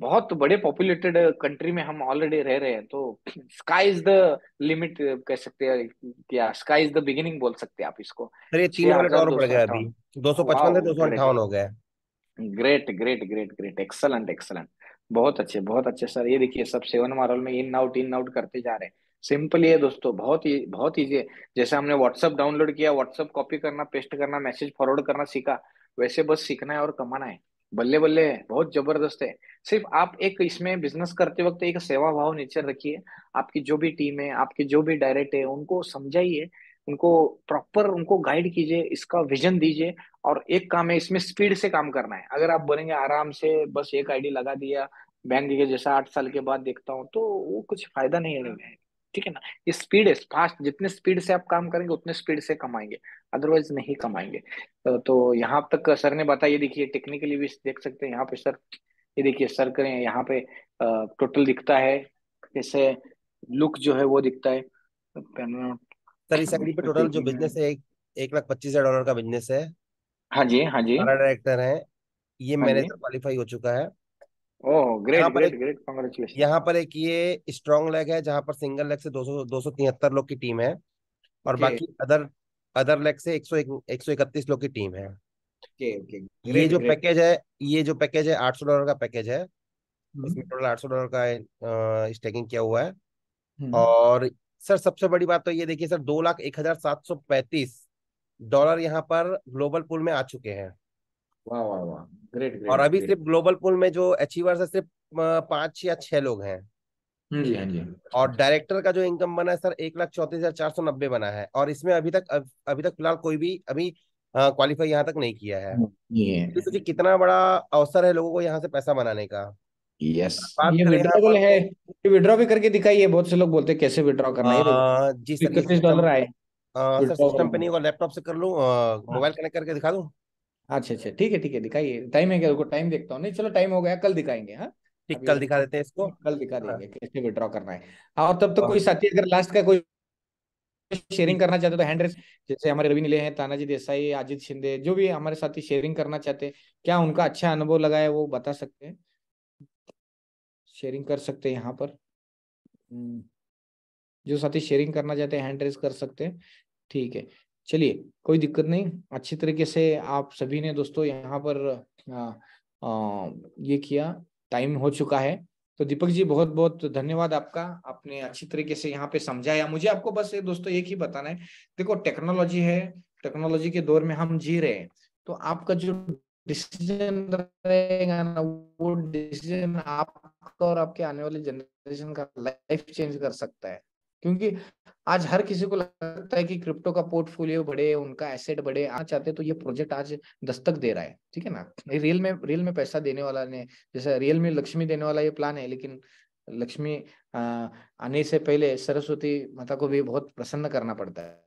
बहुत बड़े पॉपुलेटेड कंट्री में हम ऑलरेडी रह रहे हैं, तो स्काई इज द लिमिट कह सकते हैं, या स्काई इज द बिगिनिंग बोल सकते हैं आप इसको। सर, ये 3 मिनट छह हजार और दो बढ़ सौ गया अभी, अट्ठावन 255 से वाह, ग्रेट, 258 हो गया। Great great great great, excellent excellent. बहुत अच्छे, बहुत अच्छे सर। ये देखिए सब सेवन मार्वल में इन आउट करते जा रहे हैं। सिंपल ही है दोस्तों, बहुत ईजी है। जैसे हमने व्हाट्सअप डाउनलोड किया, व्हाट्सअप कॉपी करना, पेस्ट करना, मैसेज फॉरवर्ड करना सीखा, वैसे बस सीखना है और कमाना है। बल्ले बल्ले है, बहुत जबरदस्त है। सिर्फ आप एक इसमें बिजनेस करते वक्त एक सेवा भाव नेचर रखिए। आपकी जो भी टीम है, आपके जो भी डायरेक्ट है, उनको समझाइए, उनको प्रॉपर उनको गाइड कीजिए, इसका विजन दीजिए। और एक काम है, इसमें स्पीड से काम करना है। अगर आप बोलेंगे आराम से बस एक आईडी लगा दिया बैंक के जैसा 8 साल के बाद देखता हूँ, तो वो कुछ फायदा नहीं है। ठीक है ना। ये स्पीड है, फास्ट, जितने स्पीड से आप काम करेंगे उतने स्पीड से कमाएंगे, अदरवाइज नहीं कमाएंगे। तो यहाँ तक सर ने बताया, ये देखिए टेक्निकली भी देख सकते हैं यहाँ पे सर। ये देखिए सर करें यहाँ पे टोटल दिखता है, कैसे लुक जो है वो दिखता है। सर इस आईडी पे टोटल जो बिजनेस है 1,25,000 डॉलर का बिजनेस है। हाँ जी, हाँ जी, हमारा डायरेक्टर है, ये हाँ जी। मैनेजर क्वालिफाई हो चुका है। ओह, यहाँ ग्रेट पर ग्रेट एक ग्रेट, कॉन्ग्रेचुलेशन। यहाँ पर एक ये स्ट्रॉन्ग लेग है जहाँ पर सिंगल लेग से 273 लोग की टीम है, और ओके बाकी अदर अदर लेग से 131 लोग की टीम है। ओके ओके, ये ग्रेट जो ग्रेट। पैकेज है ये जो पैकेज है $800 का पैकेज है। इसमें हम्म टोटल $800 का स्टेकिंग किया हुआ है। हम्म। और सर सबसे बड़ी बात तो ये देखिए सर, $2,01,735 यहाँ पर ग्लोबल पूल में आ चुके हैं। वाह वाह वाह, ग्रेट और ग्रेट अभी ग्रेट। सिर्फ ग्लोबल पूल में जो अचीवर्स है सिर्फ 5 या 6 लोग हैं। हाँ जी, हाँ जी। और डायरेक्टर का जो इनकम बना है सर 1,34,490 बना है, और इसमें अभी तक फिलहाल कोई भी अभी क्वालिफाई यहाँ तक नहीं किया है। ये ये सोचिए कितना बड़ा अवसर है लोगों को यहाँ से पैसा बनाने का। यस, बात ये करें यहाँ विड्रॉबल पर है, तो ये विड्रॉ भी करके दिखाइए। बहुत से लोग बोलते हैं कैसे विड्रॉ करना है, ये देखो जी सर, ये $31 सिस्टम आए सर विड्रॉ सिस्टम पे करना। नहीं होगा, लैपटॉप से कर लूँ, हाँ, मोबाइल कनेक्ट करके दिखा दूँ। अच्छा अच्छा, ठीक है ठीक है, दिखाइए। टाइम है क्या? रुको, टाइम देखता हूँ। नहीं चलो, टाइम हो गया, कल दिखाएंगे। हाँ, ठीक, अभी कल अभी दिखा देते हैं इसको। कल दिखा हाँ, देंगे कैसे विड्रॉ करना है। और तब तक और कोई साथी अगर लास्ट का कोई शेयरिंग ठीक। करना चाहते तो हैंड रेस, जैसे हमारे रवि नीले हैं, तानाजी देसाई, अजित शिंदे, जो भी हमारे साथी शेयरिंग करना चाहते हैं, क्या उनका अच्छा अनुभव लगा है वो बता सकते हैं, शेयरिंग कर सकते हैं यहाँ पर। हम्म, जो साथी शेयरिंग करना चाहते हैं हैंड रेस कर सकते हैं। ठीक है, चलिए, कोई दिक्कत नहीं। अच्छी तरीके से आप सभी ने दोस्तों यहाँ पर ये किया। टाइम हो चुका है, तो दीपक जी बहुत बहुत धन्यवाद आपका। आपने अच्छी तरीके से यहाँ पे समझाया मुझे। आपको बस ये दोस्तों एक ही बताना है, देखो टेक्नोलॉजी है, टेक्नोलॉजी के दौर में हम जी रहे हैं, तो आपका जो डिसीजन रहेगा ना, वो डिसीजन आपका और आपके आने वाले जनरेशन का लाइफ चेंज कर सकता है। क्योंकि आज हर किसी को लगता है कि क्रिप्टो का पोर्टफोलियो बढ़े, उनका एसेट बढ़े, आज चाहते हैं, तो ये प्रोजेक्ट आज दस्तक दे रहा है, ठीक है ना। ये रियल में पैसा देने वाला ने, जैसे रियल में लक्ष्मी देने वाला ये प्लान है, लेकिन लक्ष्मी आने से पहले सरस्वती माता को भी बहुत प्रसन्न करना पड़ता है,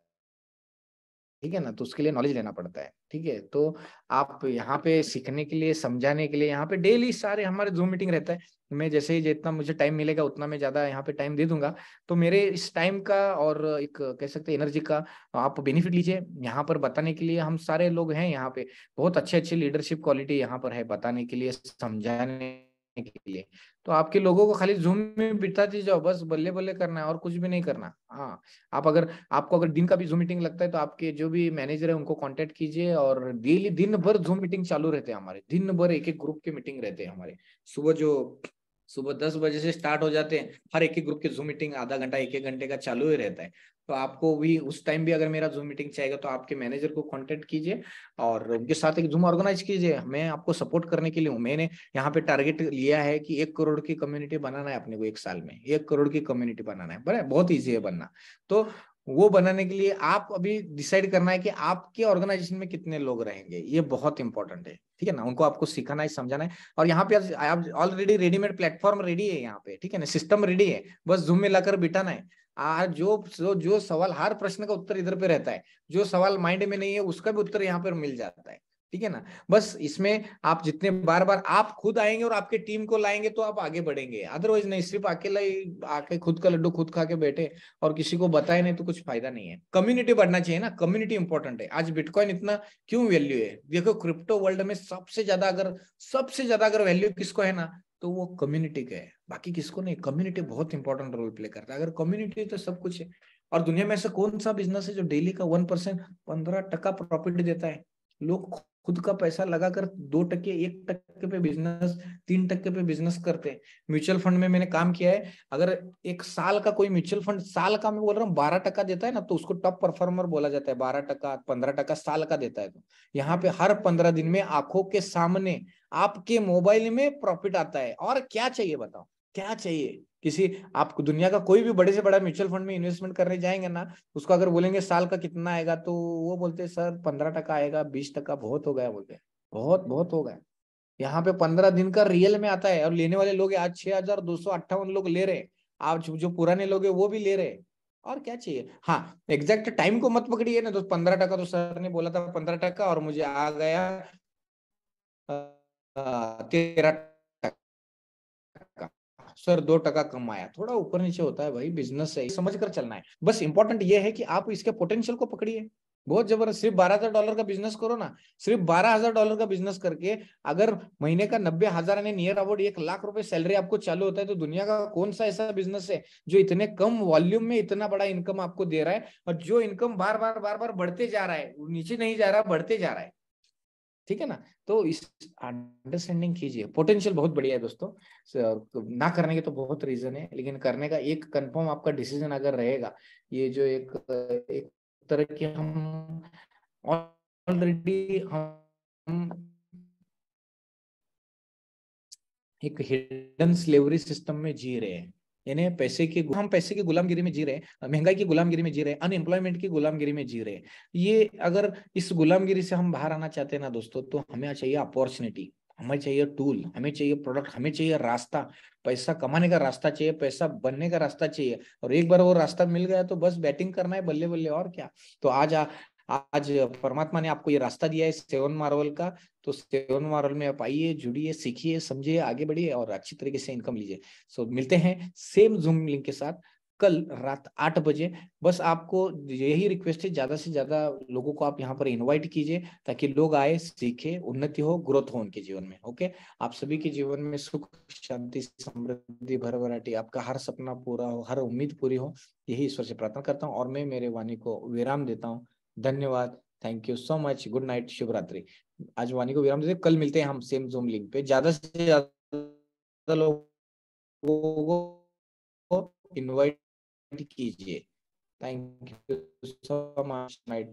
ठीक है ना। तो उसके लिए नॉलेज लेना पड़ता है, ठीक है। तो आप यहाँ पे सीखने के लिए, समझाने के लिए, यहाँ पे डेली सारे हमारे जूम मीटिंग रहता है। मैं जैसे ही जितना मुझे टाइम मिलेगा उतना मैं ज्यादा यहाँ पे टाइम दे दूंगा। तो मेरे इस टाइम का और एक कह सकते हैं एनर्जी का आप बेनिफिट लीजिए। यहाँ पर बताने के लिए हम सारे लोग हैं यहाँ पे, बहुत अच्छे अच्छे लीडरशिप क्वालिटी यहाँ पर है बताने के लिए, समझाने के लिए। तो आपके लोगों को खाली जूम में बिताते जाओ, बस बल्ले बल्ले करना है और कुछ भी नहीं करना। हाँ, आप अगर आपको अगर दिन का भी जूम मीटिंग लगता है तो आपके जो भी मैनेजर है उनको कांटेक्ट कीजिए। और डेली दिन भर जूम मीटिंग चालू रहते हैं हमारे, दिन भर एक एक ग्रुप के मीटिंग रहते हैं हमारे। सुबह 10 बजे से स्टार्ट हो जाते हैं, हर एक ग्रुप के जूम मीटिंग आधा घंटा एक एक घंटे का चालू ही रहता है। तो आपको भी उस टाइम भी अगर मेरा जूम मीटिंग चाहिए तो आपके मैनेजर को कांटेक्ट कीजिए और उनके साथ एक जूम ऑर्गेनाइज कीजिए। मैं आपको सपोर्ट करने के लिए हूँ। मैंने यहाँ पे टारगेट लिया है कि 1 करोड़ की कम्युनिटी बनाना है अपने को, 1 साल में 1 करोड़ की कम्युनिटी बनाना है। बड़ा बहुत ईजी है बनना। तो वो बनाने के लिए आप अभी डिसाइड करना है कि आपके ऑर्गेनाइजेशन में कितने लोग रहेंगे, ये बहुत इंपॉर्टेंट है, ठीक है ना। उनको आपको सिखाना है, समझाना है। और यहाँ पे आप ऑलरेडी रेडीमेड प्लेटफॉर्म रेडी है यहाँ पे, ठीक है ना, सिस्टम रेडी है, बस जूम में लाकर बिठाना है। आज जो सवाल, हर प्रश्न का उत्तर इधर पे रहता है, जो सवाल माइंड में नहीं है उसका भी उत्तर यहाँ पर मिल जाता है, ठीक है ना। बस इसमें आप जितने बार बार आप खुद आएंगे और आपके टीम को लाएंगे तो आप आगे बढ़ेंगे, अदरवाइज नहीं। सिर्फ अकेला ही आके खुद का लड्डू खुद खा के बैठे और किसी को बताए नहीं तो कुछ फायदा नहीं है। कम्युनिटी बढ़ना चाहिए ना, कम्युनिटी इंपॉर्टेंट है। आज बिटकॉइन इतना क्यों वैल्यू है? देखो क्रिप्टो वर्ल्ड में सबसे ज्यादा अगर वैल्यू किसको है ना, तो वो कम्युनिटी का है, बाकी किसको नहीं। कम्युनिटी बहुत इंपॉर्टेंट रोल प्ले करता है। अगर कम्युनिटी है तो सब कुछ है। और दुनिया में ऐसा कौन सा बिजनेस है जो डेली का 1%, 15% प्रॉफिट देता है? लोग खुद का पैसा लगाकर 2%, 1% पे बिजनेस, 3% पे बिजनेस करते हैं। म्यूचुअल फंड में मैंने काम किया है। अगर एक साल का कोई म्यूचुअल फंड, साल का मैं बोल रहा हूँ, 12% देता है ना, तो उसको टॉप परफॉर्मर बोला जाता है। 12%, 15% साल का देता है। तो यहाँ पे हर 15 दिन में आंखों के सामने आपके मोबाइल में प्रॉफिट आता है। और क्या चाहिए बताओ, क्या चाहिए? किसी आपको दुनिया का कोई भी बड़े से बड़ा म्यूचुअल फंड में इन्वेस्टमेंट करने जाएंगे ना, उसको अगर बोलेंगे साल का कितना आएगा, तो वो बोलते सर 15% आएगा, 20% बहुत हो गया बोलते, बहुत बहुत हो गया। यहाँ पे 15 दिन का रियल में आता है। और लेने वाले लोग आज 6,258 लोग ले रहे हैं। आप जो पुराने लोग हैं वो भी ले रहे हैं। और क्या चाहिए? हाँ, एग्जैक्ट टाइम को मत पकड़िए ना। तो 15% तो सर ने बोला था 15%, और मुझे आ गया 13%। सर 2% कम आया, थोड़ा ऊपर नीचे होता है भाई, बिजनेस है, समझ कर चलना है। बस इंपॉर्टेंट ये है कि आप इसके पोटेंशियल को पकड़िए, बहुत जबरदस्त। सिर्फ $12,000 का बिजनेस करो ना, सिर्फ $12,000 का बिजनेस करके अगर महीने का 90,000 यानी नियर अबाउट 1 लाख रुपए सैलरी आपको चालू होता है, तो दुनिया का कौन सा ऐसा बिजनेस है जो इतने कम वॉल्यूम में इतना बड़ा इनकम आपको दे रहा है, और जो इनकम बार बार बढ़ते जा रहा है, नीचे नहीं जा रहा, बढ़ते जा रहा है। ठीक है ना, तो इस अंडरस्टैंडिंग कीजिए, पोटेंशियल बहुत बढ़िया है दोस्तों। ना करने के तो बहुत रीजन है, लेकिन करने का एक कंफर्म आपका डिसीजन अगर रहेगा, ये जो एक तरह की हम ऑलरेडी हम एक हिडन स्लेवरी सिस्टम में जी रहे हैं, यानी हम पैसे की गुलामगिरी में जी रहे हैं, महंगाई की गुलामगिरी में जी रहे हैं, अनएम्प्लॉयमेंट की गुलामगिरी में जी रहे हैं। ये अगर इस गुलामगिरी से हम बाहर आना चाहते हैं ना दोस्तों, तो हमें चाहिए अपॉर्चुनिटी, हमें चाहिए टूल, हमें चाहिए प्रोडक्ट, हमें चाहिए रास्ता, पैसा कमाने का रास्ता चाहिए, पैसा बनने का रास्ता चाहिए। और एक बार वो रास्ता मिल गया तो बस बैटिंग करना है, बल्ले बल्ले, और क्या। तो आज परमात्मा ने आपको ये रास्ता दिया है 7 मार्वल का, तो 7 मार्वल में आप आइए, जुड़िए, सीखिए, समझिए, आगे बढ़िए और अच्छी तरीके से इनकम लीजिए। सो मिलते हैं सेम जूम लिंक के साथ कल रात 8 बजे। बस आपको यही रिक्वेस्ट है, ज्यादा से ज्यादा लोगों को आप यहाँ पर इनवाइट कीजिए, ताकि लोग आए, सीखे, उन्नति हो, ग्रोथ हो उनके जीवन में। ओके, आप सभी के जीवन में सुख, शांति, समृद्धि, भरभराटी, आपका हर सपना पूरा हो, हर उम्मीद पूरी हो, यही ईश्वर से प्रार्थना करता हूँ और मैं मेरे वाणी को विराम देता हूँ। धन्यवाद, thank you so much, good night, शुभ रात्रि। आज वाणी को विराम देते, कल मिलते हैं हम सेम जूम लिंक पे। ज्यादा से ज्यादा लोगों को इनवाइट कीजिए। Thank you so much, night.